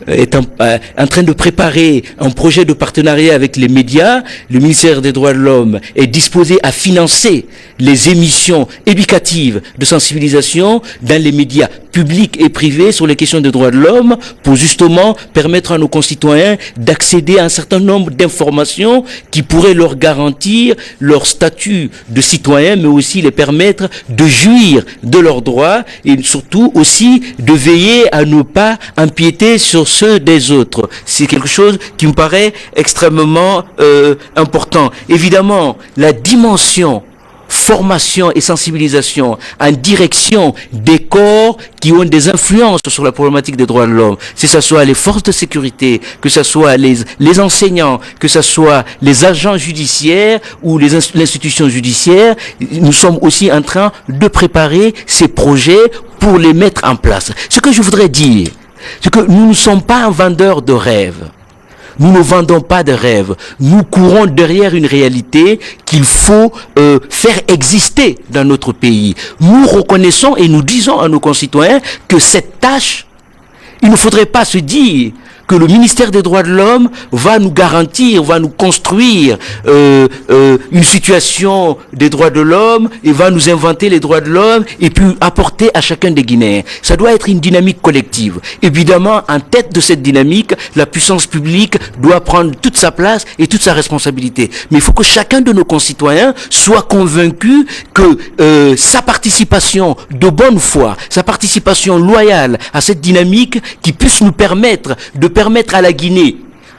est en train de préparer un projet de partenariat avec les médias. Le ministère des droits de l'homme est disposé à financer les émissions éducatives de sensibilisation dans les médias publics et privés sur les questions des droits de l'homme pour justement permettre à nos concitoyens d'accéder à un certain nombre d'informations qui pourraient leur garantir leur statut de citoyens, mais aussi les permettre de jouir de leurs droits et surtout aussi de veiller à ne pas empiéter sur ceux des autres. C'est quelque chose qui me paraît extrêmement important. Évidemment, la dimension formation et sensibilisation en direction des corps qui ont des influences sur la problématique des droits de l'homme, que ce soit les forces de sécurité, que ce soit les enseignants, que ce soit les agents judiciaires ou l'institution judiciaire, nous sommes aussi en train de préparer ces projets pour les mettre en place. Ce que je voudrais dire, c'est que nous ne sommes pas un vendeur de rêves. Nous ne vendons pas de rêves. Nous courons derrière une réalité qu'il faut faire exister dans notre pays. Nous reconnaissons et nous disons à nos concitoyens que cette tâche, il ne faudrait pas se dire que le ministère des droits de l'homme va nous garantir, va nous construire une situation des droits de l'homme et va nous inventer les droits de l'homme et puis apporter à chacun des Guinéens. Ça doit être une dynamique collective. Évidemment, en tête de cette dynamique, la puissance publique doit prendre toute sa place et toute sa responsabilité. Mais il faut que chacun de nos concitoyens soit convaincu que sa participation de bonne foi, sa participation loyale à cette dynamique qui puisse nous permettre à la Guinée,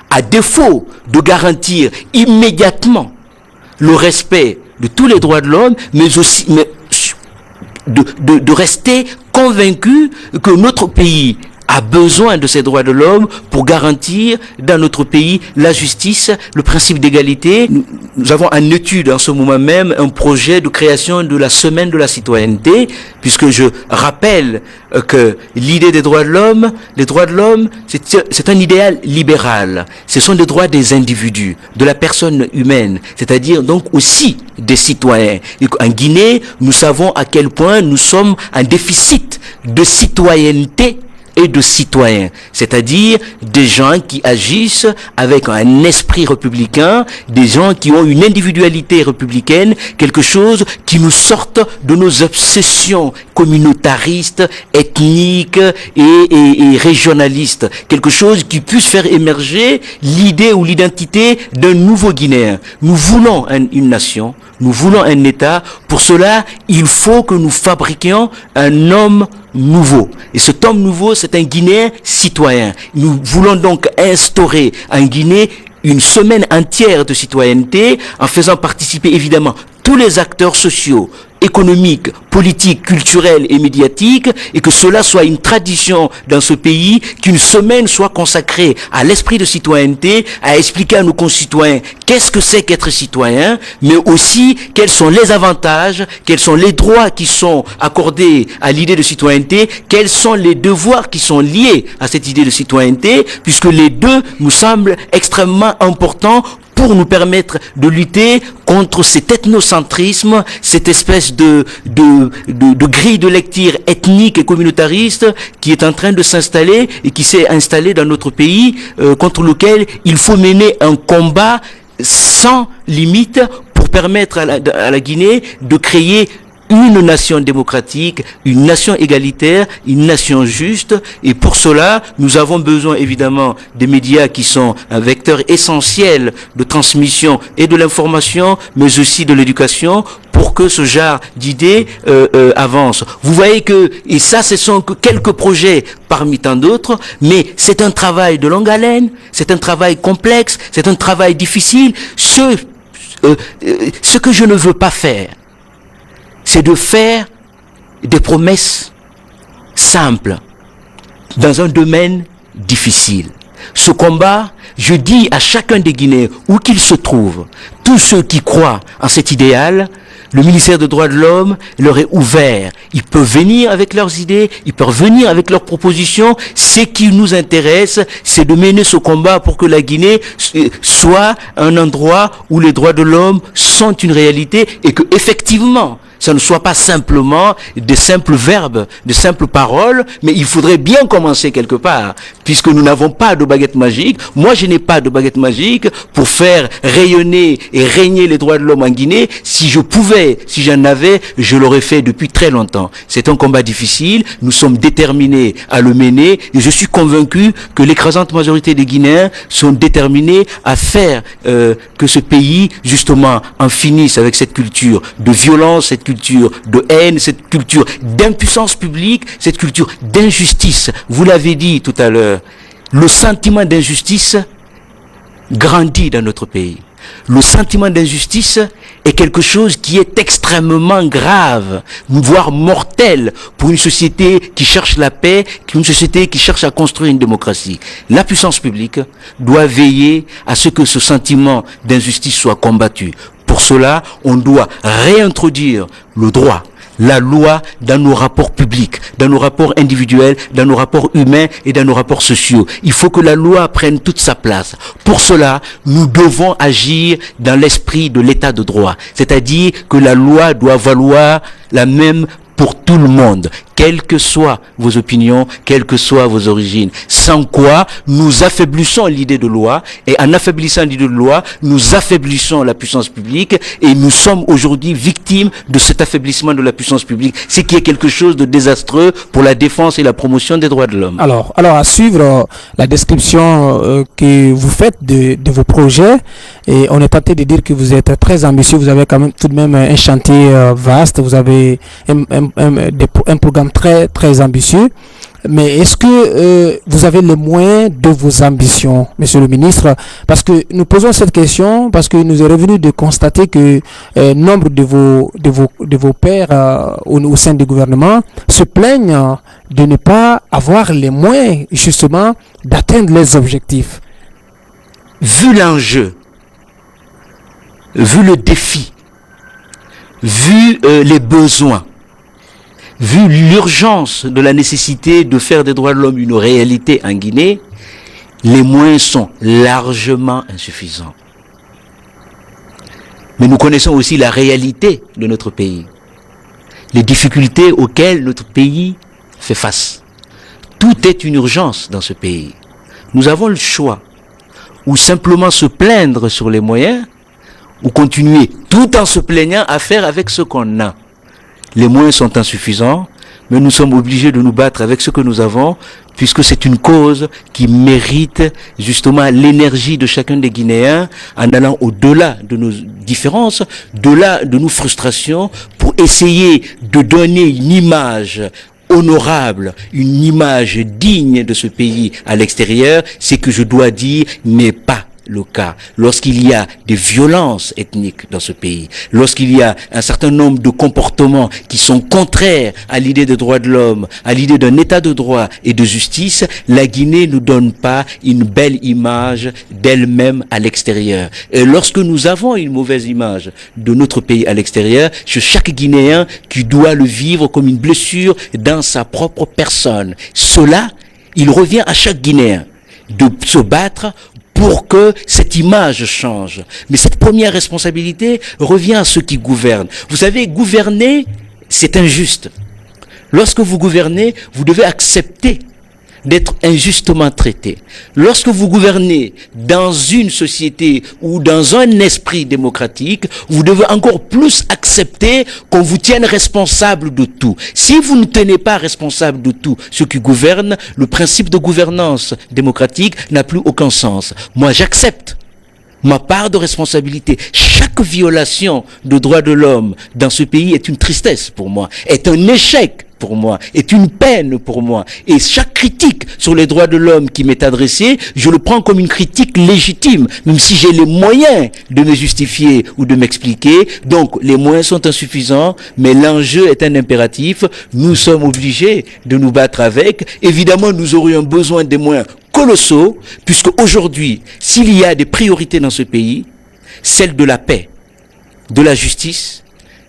à défaut de garantir immédiatement le respect de tous les droits de l'homme, mais aussi de rester convaincu que notre pays a besoin de ces droits de l'homme pour garantir dans notre pays la justice, le principe d'égalité. Nous avons en étude en ce moment même un projet de création de la semaine de la citoyenneté, puisque je rappelle que l'idée des droits de l'homme, les droits de l'homme, c'est un idéal libéral. Ce sont les droits des individus, de la personne humaine, c'est-à-dire donc aussi des citoyens. Et en Guinée, nous savons à quel point nous sommes en déficit de citoyenneté et de citoyens, c'est-à-dire des gens qui agissent avec un esprit républicain, des gens qui ont une individualité républicaine, quelque chose qui nous sorte de nos obsessions communautaristes, ethniques et régionalistes, quelque chose qui puisse faire émerger l'idée ou l'identité d'un nouveau Guinéen. Nous voulons une nation, nous voulons un État. Pour cela, il faut que nous fabriquions un homme nouveau. Et cet homme nouveau, c'est un Guinéen citoyen. Nous voulons donc instaurer en Guinée une semaine entière de citoyenneté en faisant participer évidemment tous les acteurs sociaux, économiques, politiques, culturels et médiatiques, et que cela soit une tradition dans ce pays, qu'une semaine soit consacrée à l'esprit de citoyenneté, à expliquer à nos concitoyens qu'est-ce que c'est qu'être citoyen, mais aussi quels sont les avantages, quels sont les droits qui sont accordés à l'idée de citoyenneté, quels sont les devoirs qui sont liés à cette idée de citoyenneté, puisque les deux nous semblent extrêmement importants pour nous permettre de lutter contre cet ethnocentrisme, cette espèce de grille de lecture ethnique et communautariste qui est en train de s'installer et qui s'est installé dans notre pays, contre lequel il faut mener un combat sans limite pour permettre à la Guinée de créer une nation démocratique, une nation égalitaire, une nation juste. Et pour cela, nous avons besoin évidemment des médias qui sont un vecteur essentiel de transmission et de l'information, mais aussi de l'éducation, pour que ce genre d'idées avance. Vous voyez que, et ça ce sont que quelques projets parmi tant d'autres, mais c'est un travail de longue haleine, c'est un travail complexe, c'est un travail difficile. Ce que je ne veux pas faire, c'est de faire des promesses simples dans un domaine difficile. Ce combat, je dis à chacun des Guinéens, où qu'il se trouve, tous ceux qui croient en cet idéal, le ministère des Droits de l'Homme leur est ouvert. Ils peuvent venir avec leurs idées, ils peuvent venir avec leurs propositions. Ce qui nous intéresse, c'est de mener ce combat pour que la Guinée soit un endroit où les droits de l'homme sont une réalité et que, effectivement, ça ne soit pas simplement de simples verbes, de simples paroles, mais il faudrait bien commencer quelque part, puisque nous n'avons pas de baguette magique. Moi, je n'ai pas de baguette magique pour faire rayonner et régner les droits de l'homme en Guinée. Si je pouvais, si j'en avais, je l'aurais fait depuis très longtemps. C'est un combat difficile, nous sommes déterminés à le mener, et je suis convaincu que l'écrasante majorité des Guinéens sont déterminés à faire que ce pays, justement, en finisse avec cette culture de violence, cette culture de haine, cette culture d'impuissance publique, cette culture d'injustice. Vous l'avez dit tout à l'heure, le sentiment d'injustice grandit dans notre pays. Le sentiment d'injustice est quelque chose qui est extrêmement grave, voire mortel pour une société qui cherche la paix, une société qui cherche à construire une démocratie. La puissance publique doit veiller à ce que ce sentiment d'injustice soit combattu. Pour cela, on doit réintroduire le droit, la loi dans nos rapports publics, dans nos rapports individuels, dans nos rapports humains et dans nos rapports sociaux. Il faut que la loi prenne toute sa place. Pour cela, nous devons agir dans l'esprit de l'état de droit. C'est-à-dire que la loi doit valoir la même pour tout le monde, quelles que soient vos opinions, quelles que soient vos origines. Sans quoi, nous affaiblissons l'idée de loi, et en affaiblissant l'idée de loi, nous affaiblissons la puissance publique, et nous sommes aujourd'hui victimes de cet affaiblissement de la puissance publique, ce qui est quelque chose de désastreux pour la défense et la promotion des droits de l'homme. Alors à suivre la description que vous faites de vos projets, et on est tenté de dire que vous êtes très ambitieux, vous avez quand même tout de même un chantier vaste, vous avez un programme très très ambitieux, mais est-ce que vous avez les moyens de vos ambitions, monsieur le ministre? Parce que nous posons cette question parce que nous est revenu de constater que nombre de vos pairs au sein du gouvernement se plaignent de ne pas avoir les moyens justement d'atteindre les objectifs. Vu l'enjeu, vu le défi, vu les besoins, vu l'urgence de la nécessité de faire des droits de l'homme une réalité en Guinée, les moyens sont largement insuffisants. Mais nous connaissons aussi la réalité de notre pays, les difficultés auxquelles notre pays fait face. Tout est une urgence dans ce pays. Nous avons le choix, ou simplement se plaindre sur les moyens, ou continuer tout en se plaignant à faire avec ce qu'on a. Les moyens sont insuffisants, mais nous sommes obligés de nous battre avec ce que nous avons, puisque c'est une cause qui mérite justement l'énergie de chacun des Guinéens en allant au-delà de nos différences, au-delà de nos frustrations, pour essayer de donner une image honorable, une image digne de ce pays à l'extérieur. C'est que je dois dire n'est pas le cas. Lorsqu'il y a des violences ethniques dans ce pays, lorsqu'il y a un certain nombre de comportements qui sont contraires à l'idée des droits de l'homme, à l'idée d'un état de droit et de justice, la Guinée ne donne pas une belle image d'elle-même à l'extérieur. Et lorsque nous avons une mauvaise image de notre pays à l'extérieur, c'est chaque Guinéen qui doit le vivre comme une blessure dans sa propre personne. Cela, il revient à chaque Guinéen de se battre pour que cette image change. Mais cette première responsabilité revient à ceux qui gouvernent. Vous savez, gouverner, c'est injuste. Lorsque vous gouvernez, vous devez accepter d'être injustement traité. Lorsque vous gouvernez dans une société ou dans un esprit démocratique, vous devez encore plus accepter qu'on vous tienne responsable de tout. Si vous ne tenez pas responsable de tout, ceux qui gouvernent, le principe de gouvernance démocratique n'a plus aucun sens. Moi, j'accepte ma part de responsabilité. Chaque violation de droits de l'homme dans ce pays est une tristesse pour moi, est un échec pour moi, est une peine pour moi. Et chaque critique sur les droits de l'homme qui m'est adressée, je le prends comme une critique légitime, même si j'ai les moyens de me justifier ou de m'expliquer. Donc, les moyens sont insuffisants, mais l'enjeu est un impératif. Nous sommes obligés de nous battre avec. Évidemment, nous aurions besoin des moyens colossaux, puisque aujourd'hui, s'il y a des priorités dans ce pays, celle de la paix, de la justice,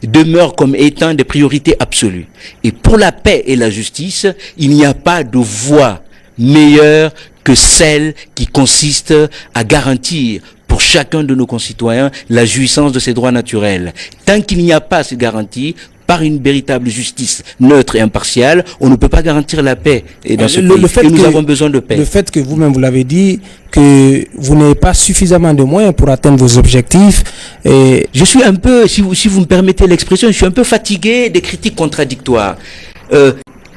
demeure comme étant des priorités absolues. Et pour la paix et la justice, il n'y a pas de voie meilleure que celle qui consiste à garantir pour chacun de nos concitoyens la jouissance de ses droits naturels. Tant qu'il n'y a pas cette garantie, par une véritable justice neutre et impartiale, on ne peut pas garantir la paix dans ce pays. Et nous avons besoin de paix. Le fait que vous-même, vous l'avez dit, que vous n'avez pas suffisamment de moyens pour atteindre vos objectifs. Et je suis un peu, si vous me permettez l'expression, je suis un peu fatigué des critiques contradictoires.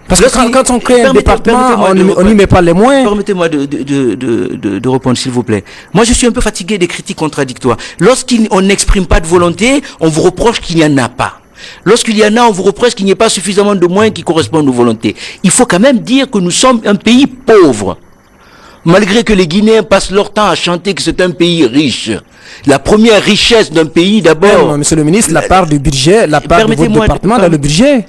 Parce que quand on crée un département, on n'y met pas les moyens. Permettez-moi de répondre, s'il vous plaît. Moi, je suis un peu fatigué des critiques contradictoires. Lorsqu'on n'exprime pas de volonté, on vous reproche qu'il n'y en a pas. Lorsqu'il y en a, on vous reproche qu'il n'y ait pas suffisamment de moyens qui correspondent aux volontés. Il faut quand même dire que nous sommes un pays pauvre. Malgré que les Guinéens passent leur temps à chanter que c'est un pays riche. La première richesse d'un pays, d'abord... Monsieur le ministre, la part du budget, la part de votre département dans le budget.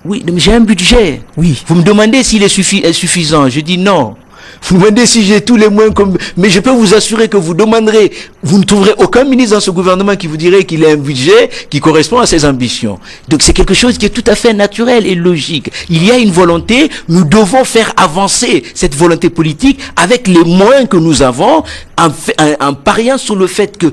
Oui, mais j'ai un budget. Oui. Vous me demandez s'il est suffisant. Je dis non. Vous me demandez si j'ai tous les moyens comme... Mais je peux vous assurer que vous demanderez... Vous ne trouverez aucun ministre dans ce gouvernement qui vous dirait qu'il a un budget qui correspond à ses ambitions. Donc c'est quelque chose qui est tout à fait naturel et logique. Il y a une volonté, nous devons faire avancer cette volonté politique avec les moyens que nous avons, en pariant sur le fait que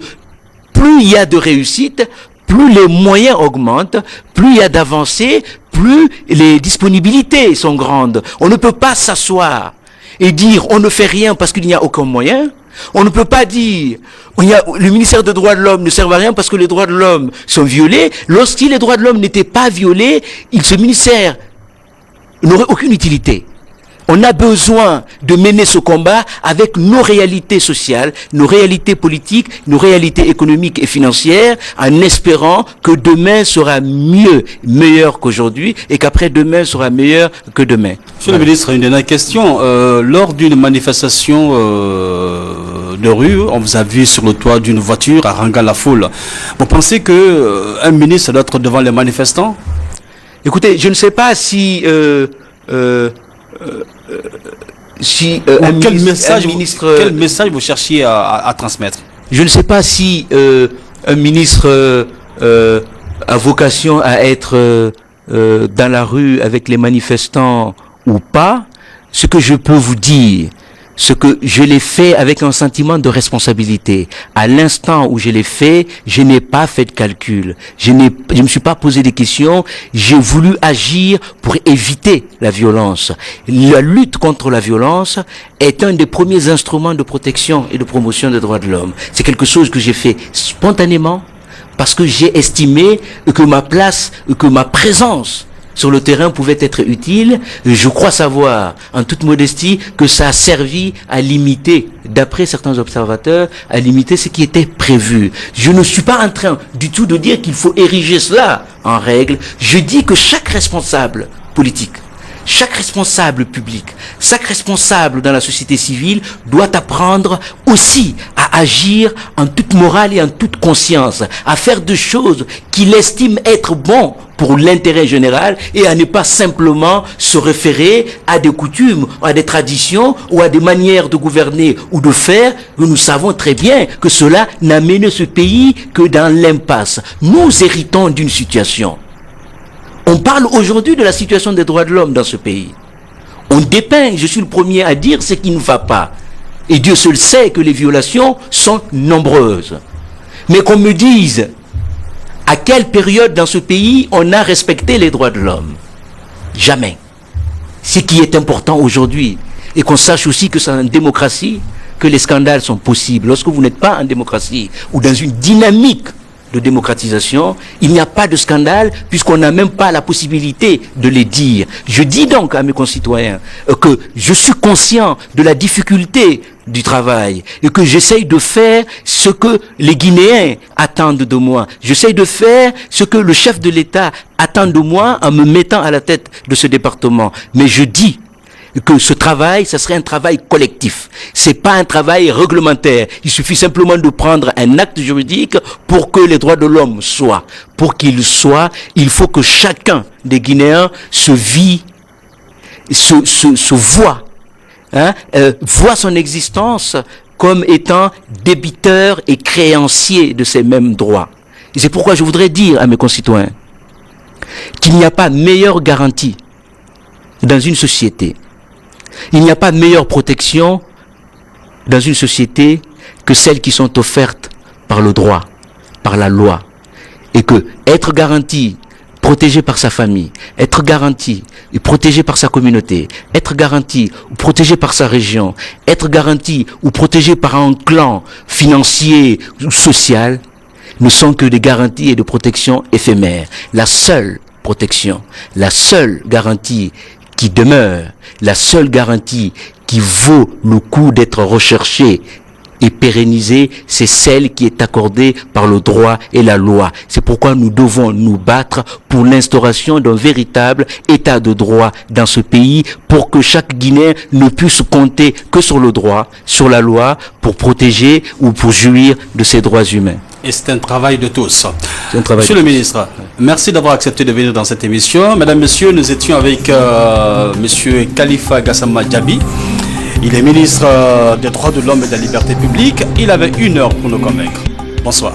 plus il y a de réussite, plus les moyens augmentent, plus il y a d'avancées, plus les disponibilités sont grandes. On ne peut pas s'asseoir et dire on ne fait rien parce qu'il n'y a aucun moyen. On ne peut pas dire le ministère des droits de l'homme ne sert à rien parce que les droits de l'homme sont violés. Lorsque les droits de l'homme n'étaient pas violés, ce ministère n'aurait aucune utilité. On a besoin de mener ce combat avec nos réalités sociales, nos réalités politiques, nos réalités économiques et financières, en espérant que demain sera meilleur qu'aujourd'hui, et qu'après demain sera meilleur que demain. Monsieur le ministre, une dernière question. Lors d'une manifestation de rue, on vous a vu sur le toit d'une voiture haranguant la foule. Vous pensez que un ministre doit être devant les manifestants? Écoutez, je ne sais pas si... quel message vous cherchiez à transmettre? Je ne sais pas si un ministre a vocation à être dans la rue avec les manifestants ou pas. Ce que je peux vous dire, ce que je l'ai fait avec un sentiment de responsabilité. À l'instant où je l'ai fait, je n'ai pas fait de calcul. Je me suis pas posé des questions. J'ai voulu agir pour éviter la violence. La lutte contre la violence est un des premiers instruments de protection et de promotion des droits de l'homme. C'est quelque chose que j'ai fait spontanément parce que j'ai estimé que ma place, que ma présence sur le terrain pouvait être utile. Je crois savoir, en toute modestie, que ça a servi à limiter, d'après certains observateurs, à limiter ce qui était prévu. Je ne suis pas en train du tout de dire qu'il faut ériger cela en règle. Je dis que chaque responsable politique, chaque responsable public, chaque responsable dans la société civile doit apprendre aussi à agir en toute morale et en toute conscience, à faire des choses qu'il estime être bon pour l'intérêt général et à ne pas simplement se référer à des coutumes, à des traditions ou à des manières de gouverner ou de faire. Nous savons très bien que cela n'a mené ce pays que dans l'impasse. Nous héritons d'une situation. On parle aujourd'hui de la situation des droits de l'homme dans ce pays. On dépeint, je suis le premier à dire ce qui ne va pas. Et Dieu seul sait que les violations sont nombreuses. Mais qu'on me dise à quelle période dans ce pays on a respecté les droits de l'homme. Jamais. Ce qui est important aujourd'hui, et qu'on sache aussi que c'est en démocratie que les scandales sont possibles. Lorsque vous n'êtes pas en démocratie ou dans une dynamique de démocratisation, il n'y a pas de scandale puisqu'on n'a même pas la possibilité de les dire. Je dis donc à mes concitoyens que je suis conscient de la difficulté du travail et que j'essaye de faire ce que les Guinéens attendent de moi. J'essaye de faire ce que le chef de l'État attend de moi en me mettant à la tête de ce département. Mais je dis que ce travail, ça serait un travail collectif. C'est pas un travail réglementaire. Il suffit simplement de prendre un acte juridique pour que les droits de l'homme soient. Pour qu'ils soient, il faut que chacun des Guinéens se voit, voit son existence comme étant débiteur et créancier de ces mêmes droits. Et c'est pourquoi je voudrais dire à mes concitoyens qu'il n'y a pas meilleure garantie dans une société. Il n'y a pas de meilleure protection dans une société que celles qui sont offertes par le droit, par la loi. Et que être garanti, protégé par sa famille, être garanti et protégé par sa communauté, être garanti ou protégé par sa région, être garanti ou protégé par un clan financier ou social, ne sont que des garanties et de protection éphémères. La seule protection, la seule garantie qui demeure, la seule garantie qui vaut le coup d'être recherchée et pérennisée, c'est celle qui est accordée par le droit et la loi. C'est pourquoi nous devons nous battre pour l'instauration d'un véritable état de droit dans ce pays, pour que chaque Guinéen ne puisse compter que sur le droit, sur la loi, pour protéger ou pour jouir de ses droits humains. Et c'est un travail de tous. Monsieur le ministre, merci d'avoir accepté de venir dans cette émission. Mesdames, Messieurs, nous étions avec Monsieur Khalifa Gassama Diaby. Il est ministre des Droits de l'Homme et de la Liberté publique. Il avait 1 heure pour nous convaincre. Bonsoir.